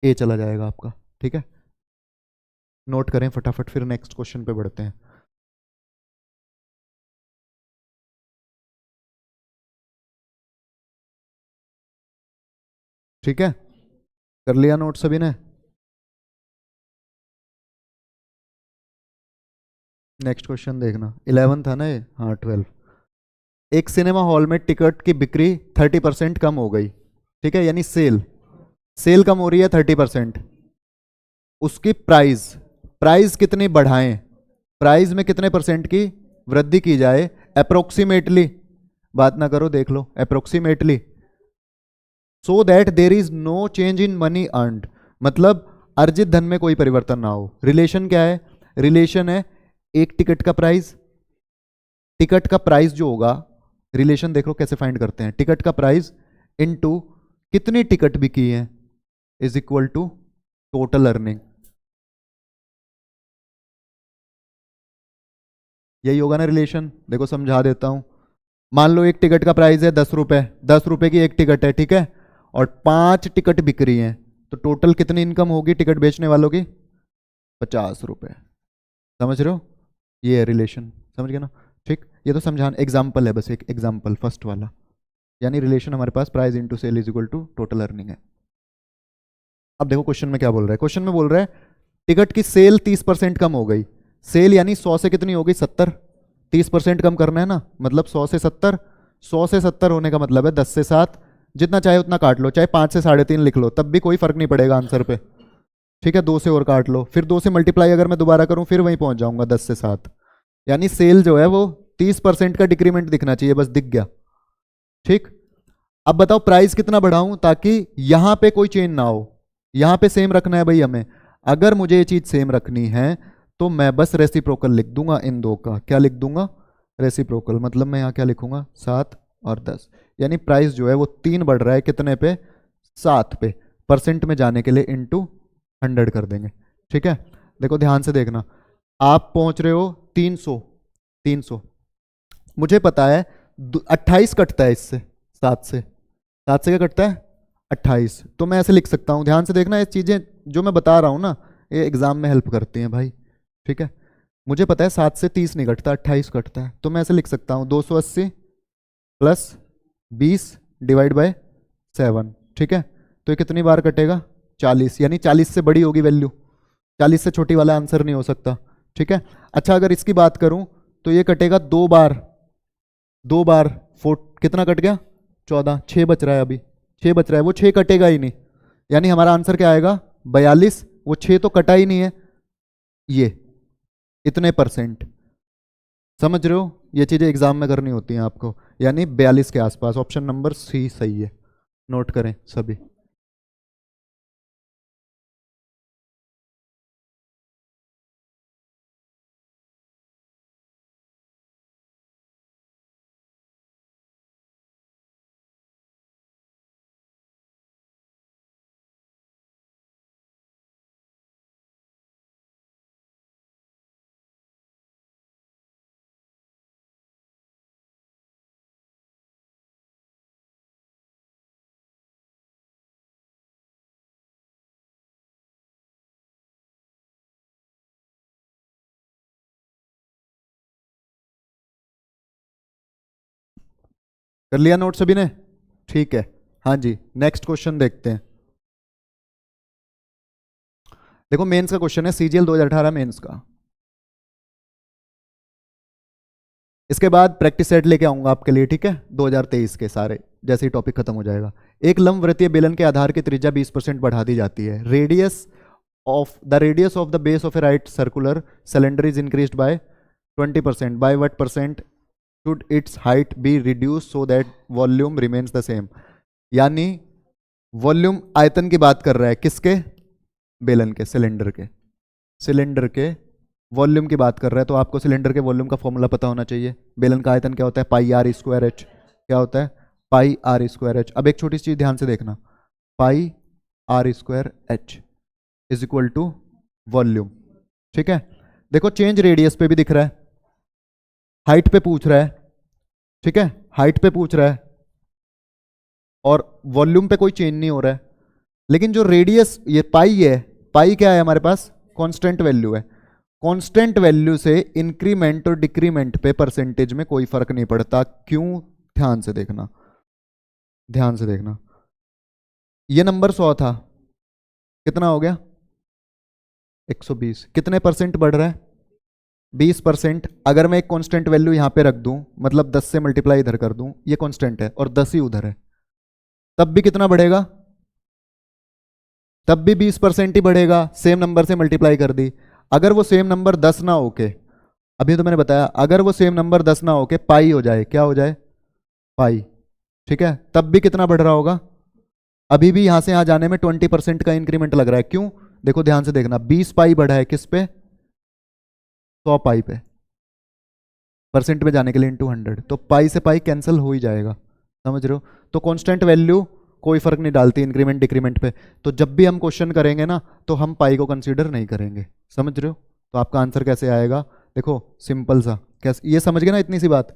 ए चला जाएगा आपका। ठीक है। नोट करें फटाफट, फिर नेक्स्ट क्वेश्चन पे बढ़ते हैं। ठीक है। कर लिया नोट सभी ने? नेक्स्ट क्वेश्चन देखना। 11 था ना ये? हाँ 12। एक सिनेमा हॉल में टिकट की बिक्री 30% कम हो गई। ठीक है, यानी सेल, सेल कम हो रही है 30%। उसकी प्राइस, प्राइस कितनी बढ़ाएं, प्राइस में कितने परसेंट की वृद्धि की जाए अप्रोक्सीमेटली? बात ना करो, देख लो approximately. So that there is no change in money earned, मतलब अर्जित धन में कोई परिवर्तन ना हो। रिलेशन क्या है? रिलेशन है एक टिकट का प्राइस, टिकट का प्राइस जो होगा, रिलेशन देखो कैसे फाइंड करते हैं, टिकट का प्राइस इनटू कितनी टिकट बिकी है is equal to total earning. यही होगा ना रिलेशन? देखो समझा देता हूं। मान लो एक टिकट का प्राइस है 10 रुपए, 10 रुपए की एक टिकट है, ठीक है, और 5 टिकट बिक रही हैं, तो टोटल कितनी इनकम होगी टिकट बेचने वालों की? 50 रुपए। समझ रहे हो? ये है रिलेशन, समझ गए ना? ठीक, ये तो समझाना एग्जाम्पल है, बस एक एग्जाम्पल फर्स्ट वाला। यानी रिलेशन हमारे पास price into sale is equal to total earning है। अब देखो क्वेश्चन में क्या बोल रहा है। क्वेश्चन में बोल रहा है टिकट की सेल 30% कम हो गई। सेल यानी 100 से कितनी हो गई? 70। 30% कम करना है ना, मतलब 100 से 70। 100 से 70 होने का मतलब है 10 से 7, जितना चाहे उतना काट लो, चाहे 5 से 3.5 लिख लो, तब भी कोई फर्क नहीं पड़ेगा आंसर पे। ठीक है, 2 से और काट लो, फिर 2 से मल्टीप्लाई अगर मैं दोबारा करूं फिर वहीं पहुंच जाऊंगा 10 से 7। यानी सेल जो है वो 30% का डिक्रीमेंट दिखना चाहिए, बस दिख गया। ठीक। अब बताओ प्राइस कितना बढ़ाऊं ताकि यहां पे कोई चेंज ना हो? यहां पे सेम रखना है भाई हमें। अगर मुझे ये चीज सेम रखनी है तो मैं बस रेसिप्रोकल लिख दूंगा इन दो का। क्या लिख दूंगा? रेसिप्रोकल। मतलब मैं यहां क्या लिखूंगा? 7 और 10। यानी प्राइस जो है वो 3 बढ़ रहा है कितने पे? 7 पे। परसेंट में जाने के लिए इंटू 100 कर देंगे। ठीक है। देखो ध्यान से देखना, आप पहुंच रहे हो 300, 300, मुझे पता है 28 कटता है इससे, 7 से, 7 से क्या कटता है? 28। तो मैं ऐसे लिख सकता हूँ, ध्यान से देखना, ये चीज़ें जो मैं बता रहा हूँ ना ये एग्जाम में हेल्प करती हैं भाई। ठीक है। मुझे पता है 7 से 30 नहीं कटता, 28 कटता है, तो मैं ऐसे लिख सकता हूँ 280 प्लस 20 डिवाइड बाय 7। ठीक है। तो ये कितनी बार कटेगा? 40, यानी 40 से बड़ी होगी वैल्यू, 40 से छोटी वाला आंसर नहीं हो सकता। ठीक है। अच्छा अगर इसकी बात करूं तो ये कटेगा 2 बार, 2 बार। कितना कट गया? 14। 6 बच रहा है अभी, 6 बच रहा है, वो 6 कटेगा ही नहीं। यानी हमारा आंसर क्या आएगा? 42। वो 6 तो कटा ही नहीं है, ये इतने परसेंट। समझ रहे हो? ये चीज़ें एग्जाम में करनी होती हैं आपको। यानी 42 के आसपास, ऑप्शन नंबर सी सही है। नोट करें सभी। कर लिया नोट सभी ने? ठीक है। हाँ जी, नेक्स्ट क्वेश्चन देखते हैं। देखो मेंस का क्वेश्चन है, सीजीएल 2018 मेंस का। इसके बाद प्रैक्टिस सेट लेके आऊंगा आपके लिए, ठीक है, 2023 के सारे, जैसे ही टॉपिक खत्म हो जाएगा। एक लंबवृत्तीय बेलन के आधार की त्रिज्या 20% बढ़ा दी जाती है। Radius of the base of A right circular cylinder is increased by 20%, by what percent should it's height be reduce so that volume remains the same. यानी वॉल्यूम आयतन की बात कर रहा है, किसके? बेलन के, सिलेंडर के वॉल्यूम की बात कर रहा है। तो आपको सिलेंडर के वॉल्यूम का फॉर्मूला पता होना चाहिए। बेलन का आयतन क्या होता है? Pi R square H. क्या होता है? Pi R square H. अब एक छोटी सी चीज ध्यान से देखना, pi R square H is equal to volume. ठीक है, देखो चेंज रेडियस पे भी दिख रहा है, हाइट पे पूछ रहा है, ठीक है, हाइट पे पूछ रहा है, और वॉल्यूम पे कोई चेंज नहीं हो रहा है। लेकिन जो रेडियस ये पाई है, पाई क्या है हमारे पास? कांस्टेंट वैल्यू है। कांस्टेंट वैल्यू से इंक्रीमेंट और डिक्रीमेंट पे परसेंटेज में कोई फर्क नहीं पड़ता। क्यों? ध्यान से देखना, ध्यान से देखना। ये नंबर 100 था, कितना हो गया? 120। कितने परसेंट बढ़ रहा है? 20%। अगर मैं एक कांस्टेंट वैल्यू यहां पे रख दूं, मतलब 10 से मल्टीप्लाई इधर कर दूं, ये कांस्टेंट है और 10 ही उधर है, तब भी कितना बढ़ेगा? तब भी 20% ही बढ़ेगा। सेम नंबर से मल्टीप्लाई कर दी। अगर वो सेम नंबर 10 ना होके, अभी तो मैंने बताया, अगर वो सेम नंबर 10 ना होके पाई हो जाए, क्या हो जाए? पाई। ठीक है, तब भी कितना बढ़ रहा होगा? अभी भी यहां से यहां जाने में 20% का इंक्रीमेंट लग रहा है। क्यों? देखो ध्यान से देखना, 20 पाई बढ़ा है किस पे? 100 पाई पे। परसेंट में जाने के लिए इंटू 100, तो पाई से पाई कैंसिल हो ही जाएगा। समझ रहे हो? तो कांस्टेंट वैल्यू कोई फर्क नहीं डालती इंक्रीमेंट डिक्रीमेंट पे। तो जब भी हम क्वेश्चन करेंगे ना, तो हम पाई को कंसीडर नहीं करेंगे। समझ रहे हो? तो आपका आंसर कैसे आएगा? देखो सिंपल सा, कैसे, ये समझ गए ना, इतनी सी बात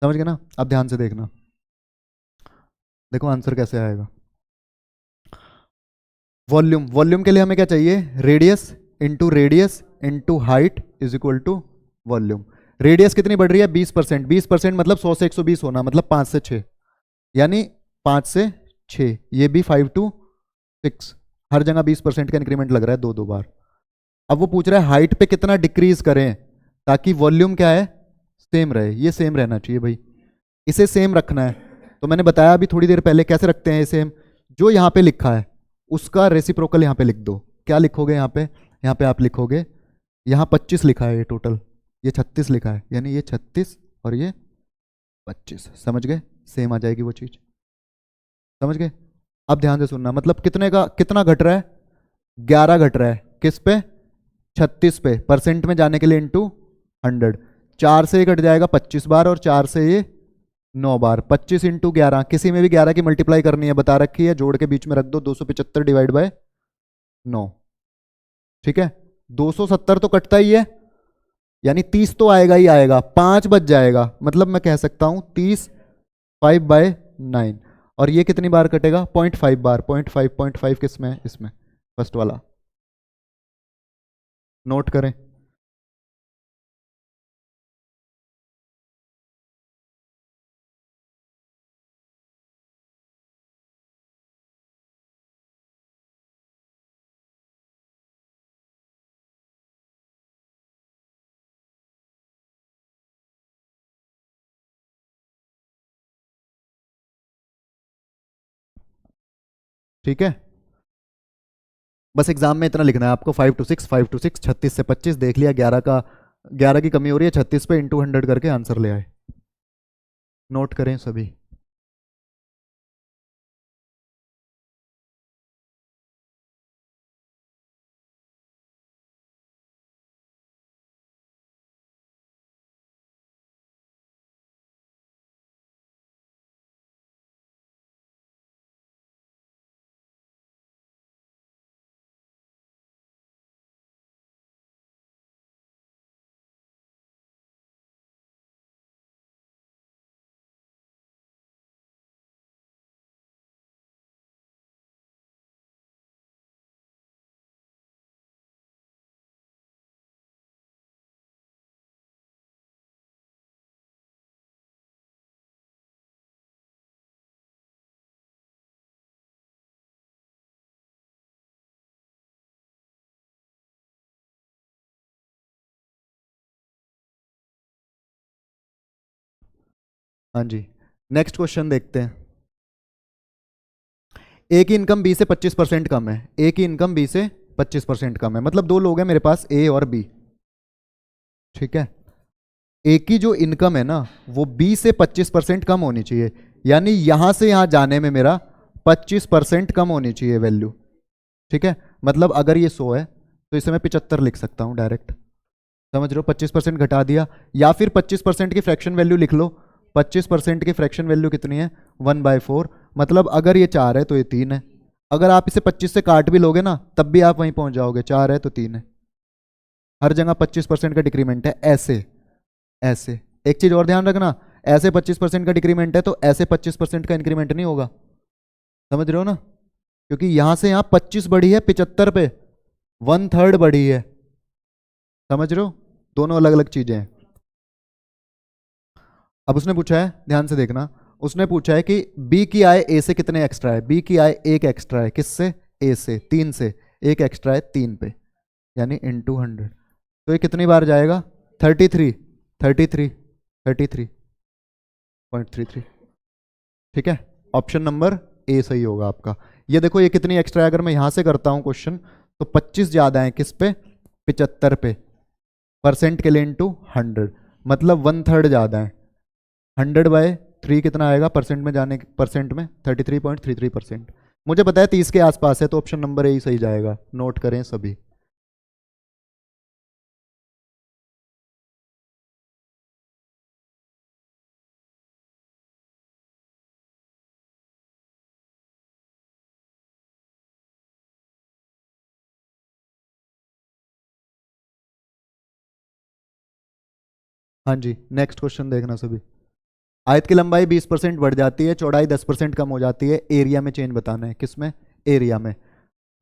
समझ गए ना? अब ध्यान से देखना, देखो आंसर कैसे आएगा। वॉल्यूम, वॉल्यूम के लिए हमें क्या चाहिए? Radius into height is equal to volume. Radius कितनी बढ़ रही है? 20%। 20% मतलब 100 से 120 होना, मतलब 5 से 6, यानी 5 से 6, ये भी 5 to 6। हर जगह 20% का इंक्रीमेंट लग रहा है, दो दो बार। अब वो पूछ रहा है हाइट पे कितना डिक्रीज करें ताकि वॉल्यूम क्या है? सेम रहे। ये सेम रहना चाहिए भाई, इसे सेम रखना है। तो मैंने बताया अभी थोड़ी देर पहले कैसे रखते हैं सेम। जो यहाँ पे लिखा है उसका रेसिप्रोकल यहाँ पे लिख दो। क्या लिखोगे यहाँ पे? यहाँ पे आप लिखोगे, यहाँ 25 लिखा है ये टोटल, ये 36 लिखा है, यानी ये 36 और ये 25। समझ गए? सेम आ जाएगी वो चीज। समझ गए? अब ध्यान से सुनना, मतलब कितने का कितना घट रहा है? 11 घट रहा है, किस पे? 36 पे। परसेंट में जाने के लिए इंटू 100। 4 से ये घट जाएगा 25 बार, और 4 से ये 9 बार। 25 इंटू 11, किसी में भी 11 की मल्टीप्लाई करनी है, बता रखी है, जोड़ के बीच में रख दो, 275 डिवाइड बाय 9। ठीक है, 270 तो कटता ही है, यानी 30 तो आएगा ही आएगा, 5 बच जाएगा, मतलब मैं कह सकता हूं 30 5/9। और ये कितनी बार कटेगा? 0.5 बार। 0.5 किस में? इसमें, फर्स्ट वाला। नोट करें। ठीक है, बस एग्जाम में इतना लिखना है आपको, 5 to 6, 5 to 6, 36 से 25 देख लिया, 11 का 11 की कमी हो रही है, 36 पे इंटू 100 करके आंसर ले आए। नोट करें सभी। हाँ जी, नेक्स्ट क्वेश्चन देखते हैं। ए की इनकम बी से 25% कम है। ए की इनकम बी से 25% कम है, मतलब दो लोग हैं मेरे पास, ए और बी। ठीक है, ए की जो इनकम है ना वो बी से 25% कम होनी चाहिए, यानी यहां से यहां जाने में मेरा 25% कम होनी चाहिए वैल्यू। ठीक है, मतलब अगर ये 100 है तो इसे मैं 75 लिख सकता हूं डायरेक्ट। समझ रहे हो, 25% घटा दिया, या फिर 25% की फ्रैक्शन वैल्यू लिख लो। 25% की फ्रैक्शन वैल्यू कितनी है, 1/4। मतलब अगर ये 4 है तो ये 3 है। अगर आप इसे 25 से काट भी लोगे ना तब भी आप वहीं पहुंच जाओगे, 4 है तो 3 है। हर जगह 25% का डिक्रीमेंट है। ऐसे ऐसे एक चीज और ध्यान रखना, ऐसे 25% का डिक्रीमेंट है तो ऐसे 25% का इंक्रीमेंट नहीं होगा। समझ रहे हो ना, क्योंकि यहां से यहां 25 बढ़ी है 75 पे, 1/3 बढ़ी है। समझ रहे हो, दोनों अलग अलग चीजें हैं। अब उसने पूछा है, ध्यान से देखना, उसने पूछा है कि बी की आय ए से कितने एक्स्ट्रा है। बी की आय एक एक्स्ट्रा है, किससे, ए से, 3 से। एक एक्स्ट्रा है 3 पे, यानी इंटू 100। तो ये कितनी बार जाएगा, 33, 33, 33.33। ठीक है, ऑप्शन नंबर ए सही होगा आपका। ये देखो ये कितनी एक्स्ट्रा है, अगर मैं यहां से करता हूं क्वेश्चन तो 25 ज्यादा है किस पे, 75 पे, परसेंट के लिए इंटू 100, मतलब 1/3 ज्यादा है। 100/3 कितना आएगा परसेंट में जाने, परसेंट में 33.33%। मुझे पता है 30 के आसपास है, तो ऑप्शन नंबर ए ही सही जाएगा, नोट करें सभी। हाँ जी, नेक्स्ट क्वेश्चन देखना सभी। आयत की लंबाई 20% बढ़ जाती है, चौड़ाई 10% कम हो जाती है, एरिया में चेंज बताना है। किसमें, एरिया में।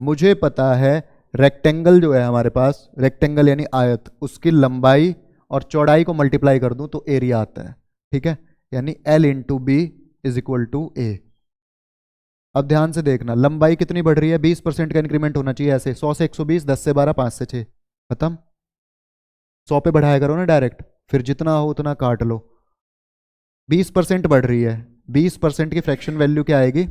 मुझे पता है रेक्टेंगल जो है हमारे पास, रेक्टेंगल यानी आयत, उसकी लंबाई और चौड़ाई को मल्टीप्लाई कर दूं तो एरिया आता है। ठीक है, यानी L into B is equal to A. अब ध्यान से देखना, लंबाई कितनी बढ़ रही है, 20% का इंक्रीमेंट होना चाहिए। ऐसे 100 से 120, 10 से 12, 5 से 6, खत्म। 100 पे बढ़ाया करो ना डायरेक्ट, फिर जितना हो उतना काट लो। 20% बढ़ रही है, 20% की फ्रैक्शन वैल्यू क्या आएगी,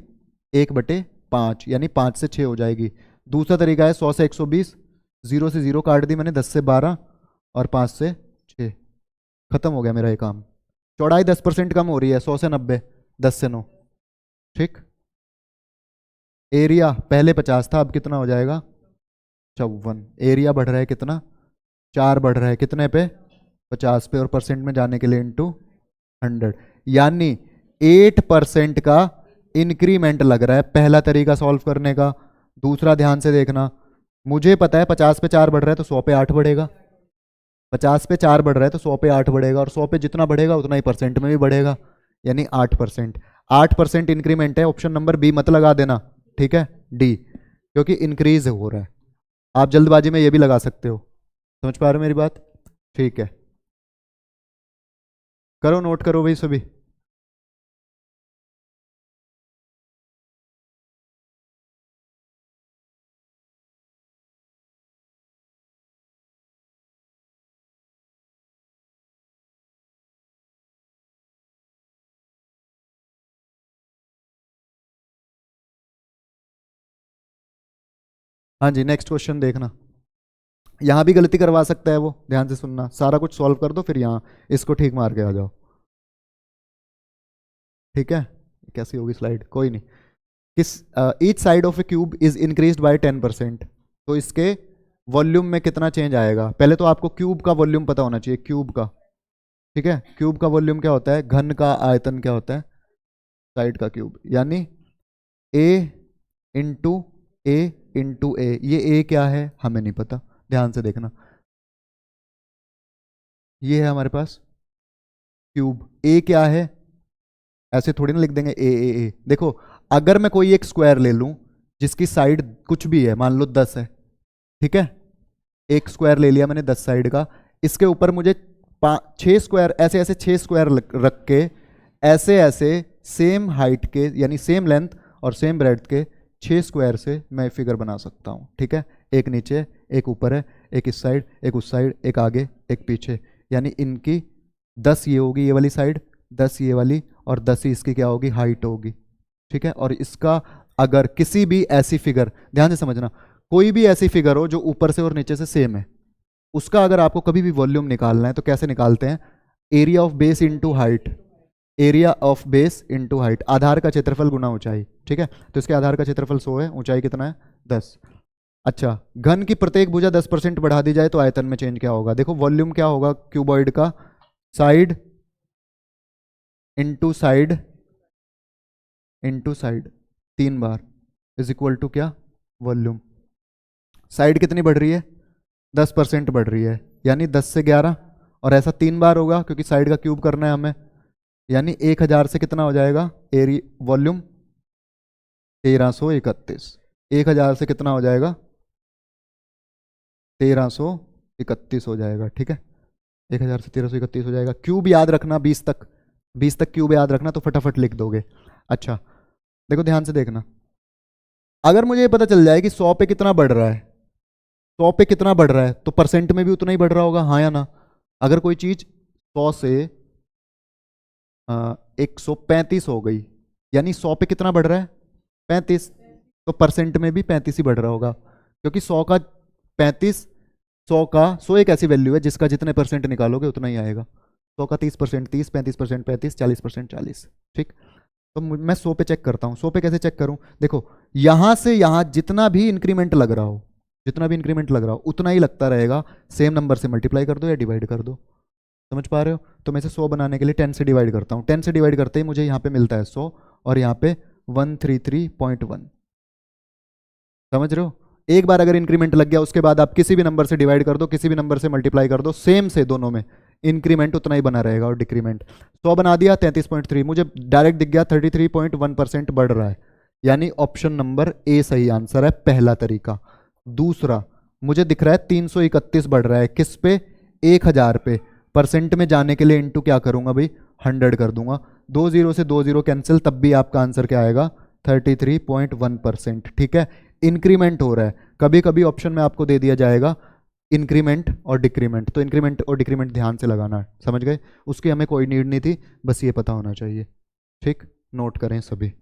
1/5, यानी 5 से 6 हो जाएगी। दूसरा तरीका है 100 से 120, 0 से 0 काट दी मैंने, 10 से 12 और 5 से 6, खत्म हो गया मेरा ये काम। चौड़ाई 10% कम हो रही है, 100 से 90, 10 से 9। ठीक, एरिया पहले 50 था, अब कितना हो जाएगा, 54। एरिया बढ़ रहा है कितना, 4 बढ़ रहा है, कितने पे, 50 पे, और परसेंट में जाने के लिए इंटू 100, यानी 8% का इंक्रीमेंट लग रहा है। पहला तरीका सॉल्व करने का। दूसरा ध्यान से देखना, मुझे पता है 50 पे 4 बढ़ रहा है तो 100 पे 8 बढ़ेगा। 50 पे 4 बढ़ रहा है तो 100 पे 8 बढ़ेगा, और 100 पे जितना बढ़ेगा उतना ही परसेंट में भी बढ़ेगा, यानी 8%। 8% इंक्रीमेंट है, ऑप्शन नंबर बी मत लगा देना। ठीक है, डी, क्योंकि इंक्रीज हो रहा है। आप जल्दबाजी में ये भी लगा सकते हो। समझ पा रहे हो मेरी बात, ठीक है, करो नोट करो भाई सभी। हाँ जी, नेक्स्ट क्वेश्चन देखना। यहाँ भी गलती करवा सकता है वो, ध्यान से सुनना, सारा कुछ सॉल्व कर दो फिर यहाँ इसको ठीक मार के आ जाओ। ठीक है, कैसी होगी स्लाइड, कोई नहीं। किस, each side of A cube is increased bye 10%, तो इसके वॉल्यूम में कितना चेंज आएगा। पहले तो आपको क्यूब का वॉल्यूम पता होना चाहिए, क्यूब का। ठीक है, क्यूब का वॉल्यूम क्या होता है, घन का आयतन क्या होता है, साइड का क्यूब, यानी ए इंटू ए इंटू ए। ये ए क्या है हमें नहीं पता, ध्यान से देखना। ये है हमारे पास क्यूब, ए क्या है, ऐसे थोड़ी ना लिख देंगे ए। देखो, अगर मैं कोई एक स्क्वायर ले लूं जिसकी साइड कुछ भी है, मान लो 10 है, ठीक है, एक स्क्वायर ले लिया मैंने 10 साइड का, इसके ऊपर मुझे 6 स्क्वायर, ऐसे ऐसे 6 स्क्वायर रख के, ऐसे ऐसे सेम हाइट के, यानी सेम लेंथ और सेम ब्रेड्थ के 6 स्क्वायर से मैं फिगर बना सकता हूँ। ठीक है, एक नीचे एक ऊपर है, एक इस साइड एक उस साइड, एक आगे एक पीछे, यानी इनकी 10 ये होगी ये वाली साइड, 10 ये वाली और 10 ही इसकी क्या होगी, हाइट होगी। ठीक है, और इसका अगर किसी भी ऐसी फिगर, ध्यान से समझना, कोई भी ऐसी फिगर हो जो ऊपर से और नीचे से सेम है, उसका अगर आपको कभी भी वॉल्यूम निकालना है तो कैसे निकालते हैं, area of base into height, area of base into height, आधार का क्षेत्रफल गुना ऊंचाई। ठीक है, तो इसके आधार का क्षेत्रफल 100 है, ऊंचाई कितना है 10। अच्छा, घन की प्रत्येक भुजा 10% बढ़ा दी जाए तो आयतन में चेंज क्या होगा, देखो वॉल्यूम क्या होगा क्यूबॉइड का, side into side into side 3 बार इज इक्वल टू क्या, वॉल्यूम। साइड कितनी बढ़ रही है, 10% बढ़ रही है, यानी 10 से 11, और ऐसा 3 बार होगा क्योंकि साइड का क्यूब करना है हमें, यानी 1000 से कितना हो जाएगा, एरिया वॉल्यूम 1331। 1000 से कितना हो जाएगा, 1331 हो जाएगा। ठीक है, 1000 से 1331 हो जाएगा। क्यूब याद रखना 20 तक, 20 तक क्यूब याद रखना तो फटाफट लिख दोगे। अच्छा देखो ध्यान से देखना, अगर मुझे ये पता चल जाए कि 100 पे कितना बढ़ रहा है, 100 पे कितना बढ़ रहा है तो परसेंट में भी उतना ही बढ़ रहा होगा, हाँ या ना। अगर कोई चीज 100 से 135 हो गई, यानी 100 पे कितना बढ़ रहा है 35, तो परसेंट में भी 35 ही बढ़ रहा होगा, क्योंकि 100 का 35, 100 एक ऐसी वैल्यू है जिसका जितने परसेंट निकालोगे उतना ही आएगा। 100 का 30%, 30, 35%, 35, 40%, 40। ठीक, तो मैं 100 पे चेक करता हूँ। 100 पे कैसे चेक करूँ, देखो यहां से यहां जितना भी इंक्रीमेंट लग रहा हो, जितना भी इंक्रीमेंट लग रहा हो उतना ही लगता रहेगा, सेम नंबर से मल्टीप्लाई कर दो या डिवाइड कर दो। समझ पा रहे हो, तो मैं इसे 100 बनाने के लिए 10 से डिवाइड करता हूँ। 10 से डिवाइड करते ही मुझे यहाँ पे मिलता है 100 और यहाँ पे 133.1। समझ रहे हो, एक बार अगर इंक्रीमेंट लग गया उसके बाद आप किसी भी नंबर से डिवाइड कर दो, किसी भी नंबर से मल्टीप्लाई कर दो, सेम से दोनों में इंक्रीमेंट उतना ही बना रहेगा और डिक्रीमेंट। 100 बना दिया 33.3, मुझे डायरेक्ट दिख गया 33.1% बढ़ रहा है, यानी ऑप्शन नंबर ए सही आंसर है, पहला तरीका। दूसरा, मुझे दिख रहा है 331 बढ़ रहा है, किस पे, 1000 पे। परसेंट में जाने के लिए इंटू क्या करूंगा भाई, 100 कर दूंगा, 2 जीरो से 2 जीरो कैंसिल, तब भी आपका आंसर क्या आएगा, 33.1%। ठीक है, इंक्रीमेंट हो रहा है, कभी कभी ऑप्शन में आपको दे दिया जाएगा इंक्रीमेंट और डिक्रीमेंट, तो इंक्रीमेंट और डिक्रीमेंट ध्यान से लगाना, समझ गए, उसकी हमें कोई नीड नहीं थी, बस ये पता होना चाहिए। ठीक, नोट करें सभी।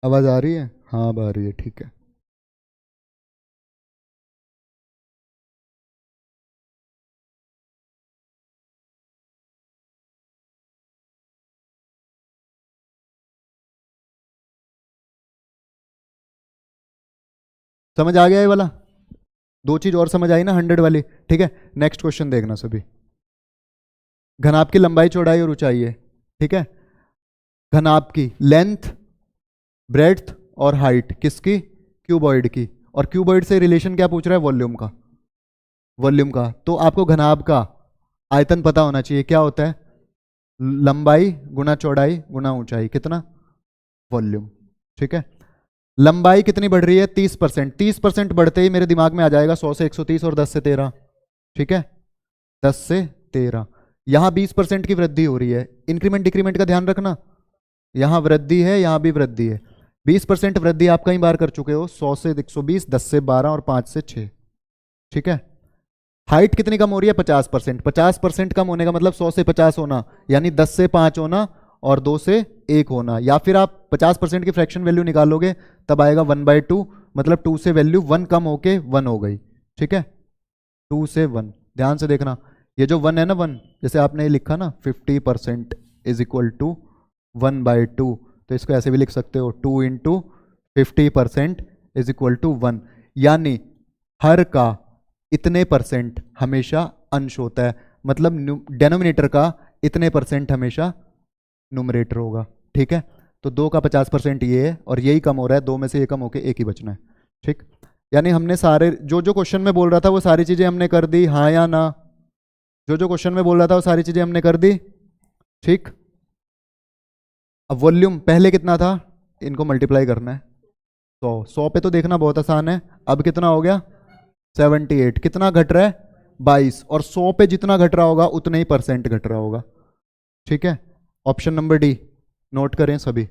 आवाज आ रही है, हाँ अब आ रही है, ठीक है। समझ आ गया ये वाला, दो चीज और समझ आई ना 100 वाली। ठीक है, नेक्स्ट क्वेश्चन देखना सभी। घनाभ की लंबाई, चौड़ाई और ऊंचाई है। ठीक है, घनाभ की लेंथ, ब्रेड्थ और हाइट किसकी, क्यूबॉइड की, और क्यूबॉइड से रिलेशन क्या पूछ रहा है, वॉल्यूम का, वॉल्यूम का। तो आपको घनाभ का आयतन पता होना चाहिए, क्या होता है, लंबाई गुना चौड़ाई गुना ऊंचाई, कितना, वॉल्यूम। ठीक है, लंबाई कितनी बढ़ रही है, 30%। 30% बढ़ते ही मेरे दिमाग में आ जाएगा 100 से 130 और 10 से 13। ठीक है, 10 से 13, यहां 20% की वृद्धि हो रही है, इंक्रीमेंट डिक्रीमेंट का ध्यान रखना, यहां वृद्धि है यहां भी वृद्धि है। 20% वृद्धि आप कई बार कर चुके हो, 100 से 120, 10 से 12 और 5 से 6। ठीक है, हाइट कितनी कम हो रही है, 50%। 50% कम होने का मतलब 100 से 50 होना, यानी 10 से 5 होना और 2 से 1 होना, या फिर आप 50% की फ्रैक्शन वैल्यू निकालोगे तब आएगा 1/2, मतलब 2 से वैल्यू 1 कम होके 1 हो गई। ठीक है, 2 से 1, ध्यान से देखना, ये जो 1 है ना, 1 जैसे आपने लिखा ना 50% इज इक्वल टू 1/2, तो इसको ऐसे भी लिख सकते हो 2 इंटू 50% इज इक्वल टू 1, यानी हर का इतने परसेंट हमेशा अंश होता है, मतलब डेनोमिनेटर का इतने परसेंट हमेशा न्यूमरेटर होगा। ठीक है, तो 2 का 50% ये है और यही कम हो रहा है, 2 में से ये कम होके 1 ही बचना है। ठीक, यानी हमने सारे जो जो क्वेश्चन में बोल रहा था वो सारी चीज़ें हमने कर दी, हाँ या ना? जो जो क्वेश्चन में बोल रहा था वो सारी चीज़ें हमने कर दी। ठीक, अब वॉल्यूम पहले कितना था, इनको मल्टीप्लाई करना है 100 पे, तो देखना बहुत आसान है। अब कितना हो गया 78, कितना घट रहा है 22, और 100 पे जितना घट रहा होगा उतने ही परसेंट घट रहा होगा। ठीक है, ऑप्शन नंबर डी नोट करें सभी।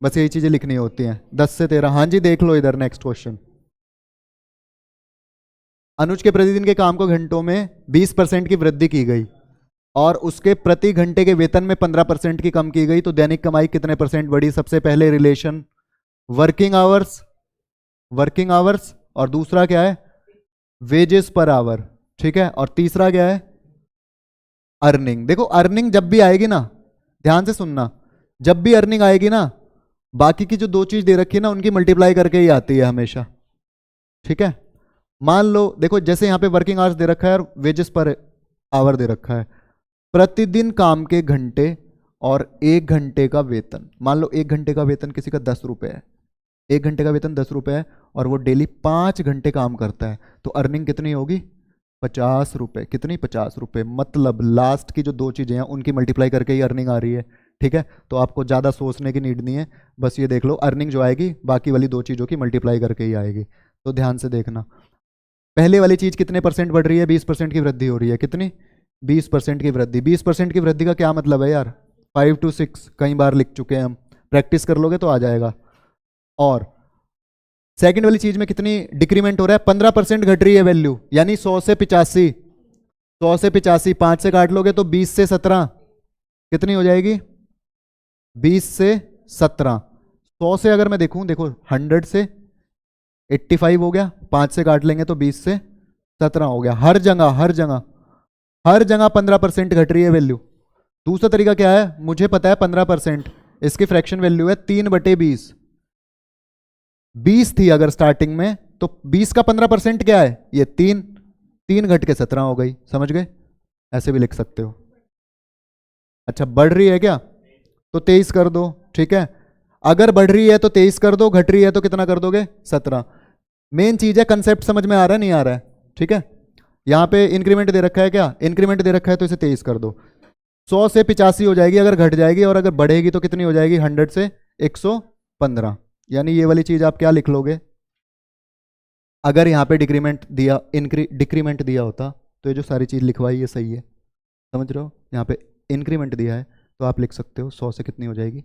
बस यही चीजें लिखनी होती हैं। 10 से 13, हाँ जी देख लो इधर नेक्स्ट क्वेश्चन। अनुज के प्रतिदिन के काम को घंटों में 20% की वृद्धि की गई और उसके प्रति घंटे के वेतन में 15% की कम की गई, तो दैनिक कमाई कितने परसेंट बढ़ी? सबसे पहले relation working hours, working hours, और दूसरा क्या है वेजेस पर आवर। ठीक है, और तीसरा क्या है अर्निंग। देखो अर्निंग जब भी आएगी ना, ध्यान से सुनना, जब भी अर्निंग आएगी ना, बाकी की जो दो चीज दे रखी है ना उनकी मल्टीप्लाई करके ही आती है हमेशा। ठीक है, मान लो देखो जैसे यहां पे वर्किंग आवर्स दे रखा है और वेजेस पर आवर दे रखा है, प्रतिदिन काम के घंटे और 1 घंटे का वेतन। मान लो 1 घंटे का वेतन किसी का 10 रुपए है, 1 घंटे का वेतन 10 रुपए है और वो डेली 5 घंटे काम करता है, तो अर्निंग कितनी होगी 50 रुपए। कितनी 50 रुपए, मतलब लास्ट की जो दो चीजें हैं उनकी मल्टीप्लाई करके ही अर्निंग आ रही है। ठीक है, तो आपको ज़्यादा सोचने की नीड नहीं है, बस ये देख लो अर्निंग जो आएगी बाकी वाली दो चीज़ों की मल्टीप्लाई करके ही आएगी। तो ध्यान से देखना, पहले वाली चीज़ कितने परसेंट बढ़ रही है, 20% की वृद्धि हो रही है। कितनी 20% की वृद्धि। 20% की वृद्धि का क्या मतलब है यार, 5 to 6 कई बार लिख चुके हैं हम, प्रैक्टिस कर लोगे तो आ जाएगा। और सेकंड वाली चीज में कितनी डिक्रीमेंट हो रहा है, 15% घट रही है वैल्यू, यानी 100 से 85, 100 से 85 5 से काट लोगे तो 20 से 17 कितनी हो जाएगी, 20 से 17। 100 से अगर मैं देखूं, देखो 100 से 85 हो गया, 5 से काट लेंगे तो 20 से 17 हो गया। हर जगह हर जगह हर जगह 15% घट रही है वैल्यू। दूसरा तरीका क्या है, मुझे पता है 15%, इसकी फ्रैक्शन वैल्यू है 3/20। 20 थी अगर स्टार्टिंग में, तो 20 का 15% क्या है, ये 3, 3 घट के 17 हो गई। समझ गए, ऐसे भी लिख सकते हो। अच्छा बढ़ रही है क्या, तो 23 कर दो। ठीक है, अगर बढ़ रही है तो 23 कर दो, घट रही है तो कितना कर दोगे 17। मेन चीज है, कंसेप्ट समझ में आ रहा है नहीं आ रहा है? ठीक है, यहां पे इंक्रीमेंट दे रखा है, क्या इंक्रीमेंट दे रखा है, तो इसे 23 कर दो। 100 से 85 हो जाएगी अगर घट जाएगी, और अगर बढ़ेगी तो कितनी हो जाएगी, 100 से 115। यानी ये वाली चीज आप क्या लिख लोगे, अगर यहाँ पे डिक्रीमेंट दिया डिक्रीमेंट दिया होता तो ये जो सारी चीज लिखवाई ये सही है। समझ रहे हो, यहाँ पे इंक्रीमेंट दिया है तो आप लिख सकते हो 100 से कितनी हो जाएगी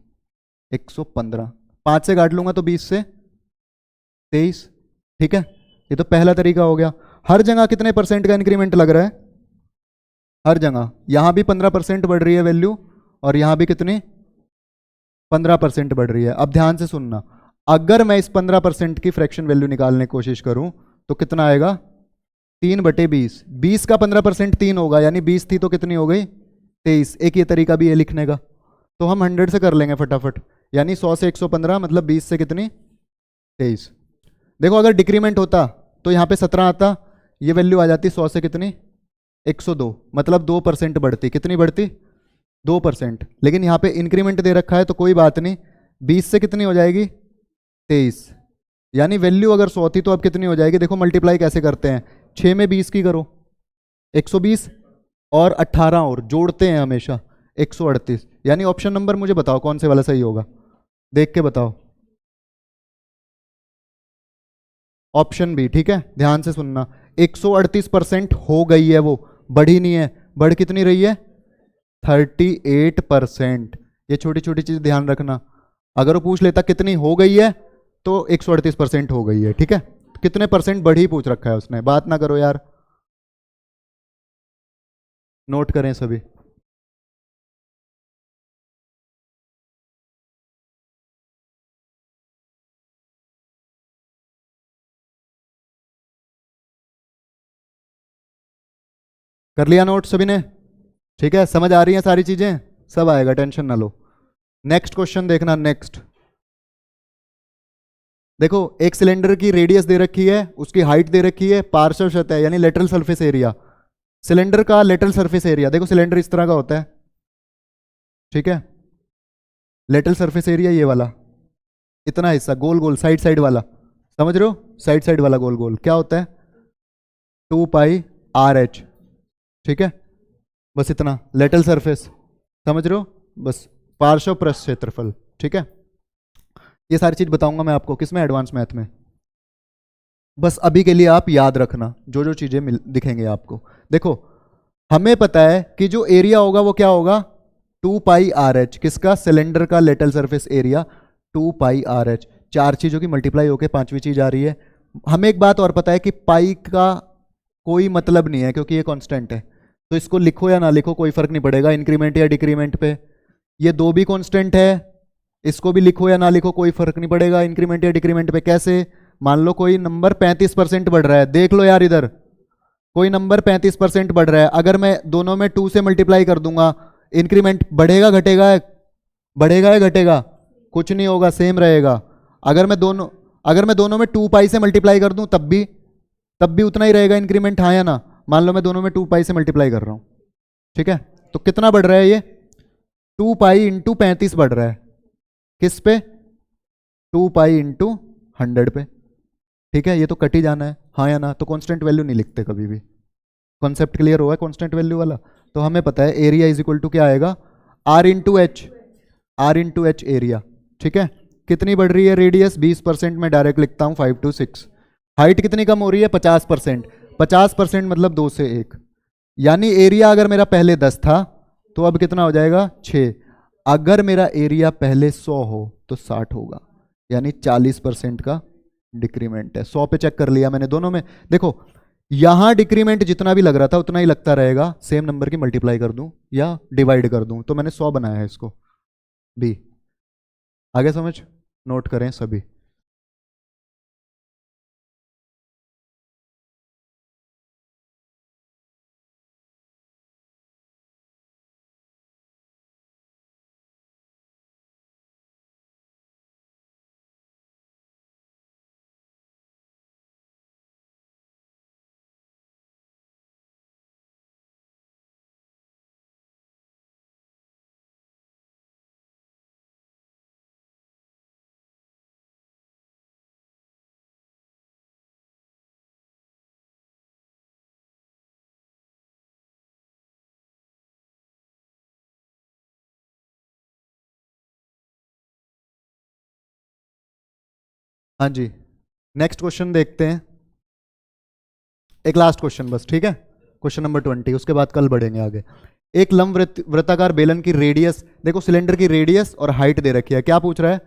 115, 5 से काट लूंगा तो 20 से 23। ठीक है, ये तो पहला तरीका हो गया। हर जगह कितने परसेंट का इंक्रीमेंट लग रहा है, हर जगह, यहां भी 15% बढ़ रही है वैल्यू और यहां भी कितनी 15% बढ़ रही है। अब ध्यान से सुनना, अगर मैं इस 15% की फ्रैक्शन वैल्यू निकालने की कोशिश करूं तो कितना आएगा 3/20। 20 का 15% 3 होगा, यानी 20 थी तो कितनी हो गई 23। एक ये तरीका भी है लिखने का, तो हम 100 से कर लेंगे फटाफट, यानी 100 से 115 मतलब 20 से कितनी 23। देखो अगर डिक्रीमेंट होता तो यहाँ पे 17 आता, ये वैल्यू आ जाती 100 से कितनी 102, मतलब 2% बढ़ती। कितनी बढ़ती 2%। लेकिन यहाँ पे इंक्रीमेंट दे रखा है तो कोई बात नहीं, 20 से कितनी हो जाएगी 23, यानी वैल्यू अगर 100 थी तो अब कितनी हो जाएगी, देखो मल्टीप्लाई कैसे करते हैं, 6 में 20 की करो 120 और 18 और जोड़ते हैं हमेशा 138। यानी ऑप्शन नंबर मुझे बताओ कौन से वाला सही होगा, देख के बताओ। ऑप्शन बी, ठीक है ध्यान से सुनना, 138% हो गई है वो, बढ़ी नहीं है, बढ़ कितनी रही है? 38%। ये छोटी छोटी चीज ध्यान रखना। अगर वो पूछ लेता कितनी हो गई है तो 138% हो गई है, ठीक है। कितने परसेंट बढ़ी पूछ रखा है उसने, बात ना करो यार। नोट करें सभी। कर लिया नोट सभी ने? ठीक है, समझ आ रही हैं सारी चीजें? सब आएगा, टेंशन ना लो। नेक्स्ट क्वेश्चन देखना। नेक्स्ट देखो, एक सिलेंडर की रेडियस दे रखी है, उसकी हाइट दे रखी है, पार्श्व सतह यानी लेटरल सरफेस एरिया। सिलेंडर का लेटरल सरफेस एरिया, देखो सिलेंडर इस तरह का होता है, ठीक है। लेटरल सरफेस एरिया ये वाला, इतना हिस्सा गोल गोल साइड साइड वाला, समझ रहे हो? साइड साइड वाला गोल गोल क्या होता है? 2πRH, ठीक है। बस इतना लेटरल सरफेस, समझ रहे हो? बस पार्श्व पृष्ठ क्षेत्रफल, ठीक है। ये सारी चीज बताऊंगा मैं आपको किसमें, एडवांस मैथ में। बस अभी के लिए आप याद रखना जो जो चीजें दिखेंगे आपको। देखो हमें पता है कि जो एरिया होगा वो क्या होगा? 2πRH, किसका? सिलेंडर का लेटरल सरफेस एरिया 2πRH। चार चीजों की मल्टीप्लाई होकर पांचवी चीज आ रही है। हमें एक बात और पता है कि पाई का कोई मतलब नहीं है क्योंकि ये कांस्टेंट है, तो इसको लिखो या ना लिखो कोई फर्क नहीं पड़ेगा इंक्रीमेंट या डिक्रीमेंट पे। ये दो भी कांस्टेंट है, इसको भी लिखो या ना लिखो कोई फर्क नहीं पड़ेगा इंक्रीमेंट या डिक्रीमेंट पे। कैसे? मान लो कोई नंबर 35% बढ़ रहा है, देख लो यार इधर, कोई नंबर 35% बढ़ रहा है, अगर मैं दोनों में 2 से मल्टीप्लाई कर दूंगा, इंक्रीमेंट बढ़ेगा घटेगा? बढ़ेगा या घटेगा? कुछ नहीं होगा, सेम रहेगा। अगर मैं दोनों में 2π से मल्टीप्लाई कर दूं तब भी उतना ही रहेगा इंक्रीमेंट, हाँ या ना? मान लो मैं दोनों में 2π से मल्टीप्लाई कर रहा हूं, ठीक है। तो कितना बढ़ रहा है? ये 2π इंटू 35 बढ़ रहा है। किस पे? 2π इंटू 100 पे, ठीक है। ये तो कट ही जाना है, हाँ या ना? तो कांस्टेंट वैल्यू नहीं लिखते कभी भी। कॉन्सेप्ट क्लियर हुआ है कांस्टेंट वैल्यू वाला? तो हमें पता है एरिया इज इक्वल टू क्या आएगा? आर इंटू एच एरिया, ठीक है। कितनी बढ़ रही है रेडियस? 20%। में डायरेक्ट लिखता हूं 5 to 6। हाइट कितनी कम हो रही है? 50%। 50% मतलब 2 से 1, यानी एरिया अगर मेरा पहले 10 था तो अब कितना हो जाएगा? 6। अगर मेरा एरिया पहले 100 हो तो 60 होगा, यानी 40% का डिक्रीमेंट है। 100 पे चेक कर लिया मैंने दोनों में। देखो यहां डिक्रीमेंट जितना भी लग रहा था उतना ही लगता रहेगा, सेम नंबर की मल्टीप्लाई कर दूं या डिवाइड कर दूं, तो मैंने 100 बनाया है इसको बी। आगे समझ? नोट करें सभी। हाँ जी, नेक्स्ट क्वेश्चन देखते हैं। एक लास्ट क्वेश्चन बस, ठीक है। क्वेश्चन नंबर 20, उसके बाद कल बढ़ेंगे आगे। एक लंब वृत्ताकार बेलन की रेडियस, देखो सिलेंडर की रेडियस और हाइट दे रखी है। क्या पूछ रहा है?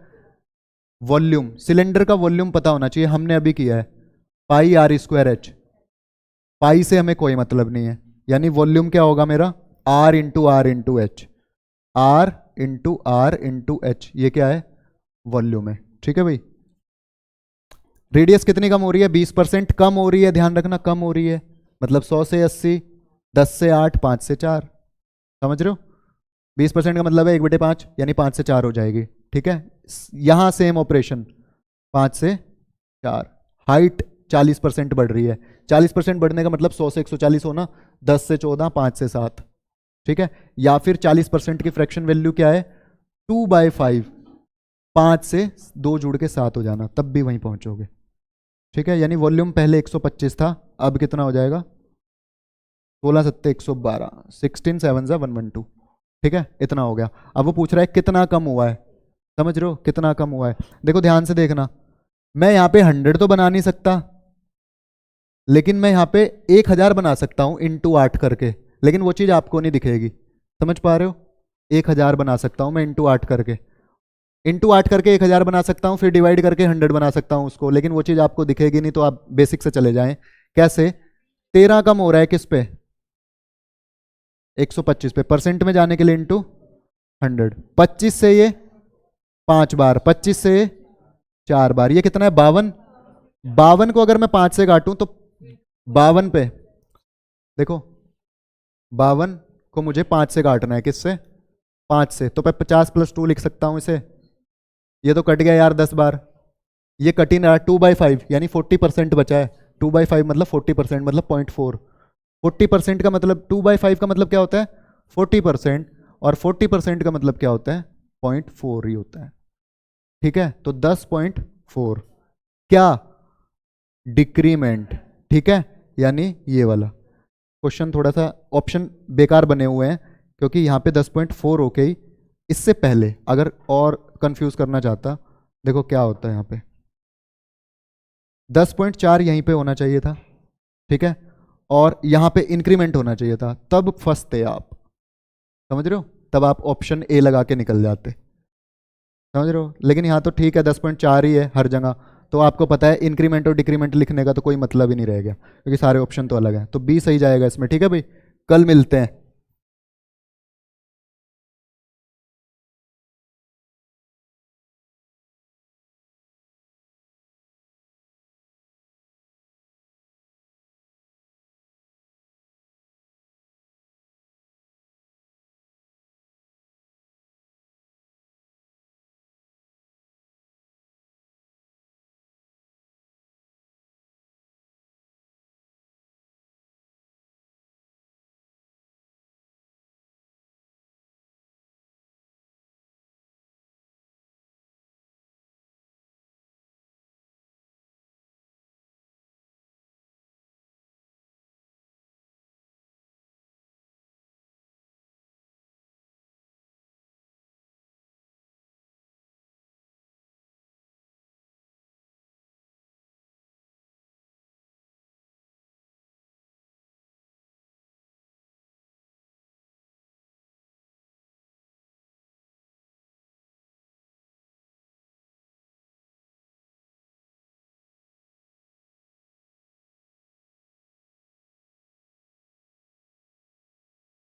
वॉल्यूम। सिलेंडर का वॉल्यूम पता होना चाहिए, हमने अभी किया है πr²h। पाई से हमें कोई मतलब नहीं है, यानी वॉल्यूम क्या होगा मेरा? r into R into H. R into R into H, ये क्या है? वॉल्यूम है, ठीक है भाई। रेडियस कितनी कम हो रही है? 20% कम हो रही है, ध्यान रखना कम हो रही है, मतलब 100 से 80, 10 से 8, 5 से 4, समझ रहे हो? 20% का मतलब है 1/5, यानी 5 से 4 हो जाएगी, ठीक है। यहां सेम ऑपरेशन, 5 से 4। हाइट 40% बढ़ रही है, 40% बढ़ने का मतलब 100 से 140 होना, 10 से 14, 5 से 7, ठीक है। या फिर 40% की फ्रैक्शन वैल्यू क्या है? 2/5, 5 से 2 जुड़ के 7 हो जाना, तब भी वहीं पहुंचोगे, ठीक है। यानी वॉल्यूम पहले 125 था, अब कितना हो जाएगा? 16 सत्ते 112, 16 7 112, ठीक है। इतना हो गया। अब वो पूछ रहा है कितना कम हुआ है, समझ रहे हो? कितना कम हुआ है? देखो ध्यान से देखना, मैं यहां पे 100 तो बना नहीं सकता, लेकिन मैं यहाँ पे 1000 बना सकता हूँ इंटू 8 करके, लेकिन वो चीज़ आपको नहीं दिखेगी। समझ पा रहे हो? 1000 बना सकता हूँ मैं इंटू 8 करके, इंटू 8 करके 1000 बना सकता हूँ, फिर डिवाइड करके 100 बना सकता हूँ उसको, लेकिन वो चीज़ आपको दिखेगी नहीं। तो आप बेसिक से चले जाएं। कैसे? 13 कम हो रहा है किस पे? 125 पे। परसेंट में जाने के लिए इंटू 100। 25 से ये 5 बार, 25 से ये 4 बार, ये कितना है? 52। 52 को अगर मैं 5 से काटूं तो 52 पे देखो, 52 को मुझे 5 से काटना है। किससे? 5 से। तो मैं 50 + 2 लिख सकता हूं इसे। ये तो कट गया यार 10 बार, ये कट ही ना। 2/5 यानी 40% बचा है। 2/5 मतलब 40%, मतलब 0.4। 40% का मतलब 2/5 का मतलब क्या होता है? 40%। और 40% का मतलब क्या होता है? 0.4 ही होता है। ठीक है, तो 10.4 क्या? डिक्रीमेंट। ठीक है, यानी ये वाला क्वेश्चन थोड़ा सा ऑप्शन बेकार बने हुए हैं, क्योंकि यहाँ पे 10.4 होके ही इससे पहले अगर और कंफ्यूज करना चाहता, देखो क्या होता है यहाँ पे 10.4 यहीं पे होना चाहिए था। ठीक है, और यहाँ पे इंक्रीमेंट होना चाहिए था, तब फंसते आप। समझ रहे हो? तब आप ऑप्शन ए लगा के निकल जाते। समझ रहे हो? लेकिन यहाँ तो ठीक है, 10.4 ही है हर जगह, तो आपको पता है इंक्रीमेंट और डिक्रीमेंट लिखने का तो कोई मतलब ही नहीं रहेगा, क्योंकि सारे ऑप्शन तो अलग हैं। तो बी सही जाएगा इसमें। ठीक है भाई, कल मिलते हैं।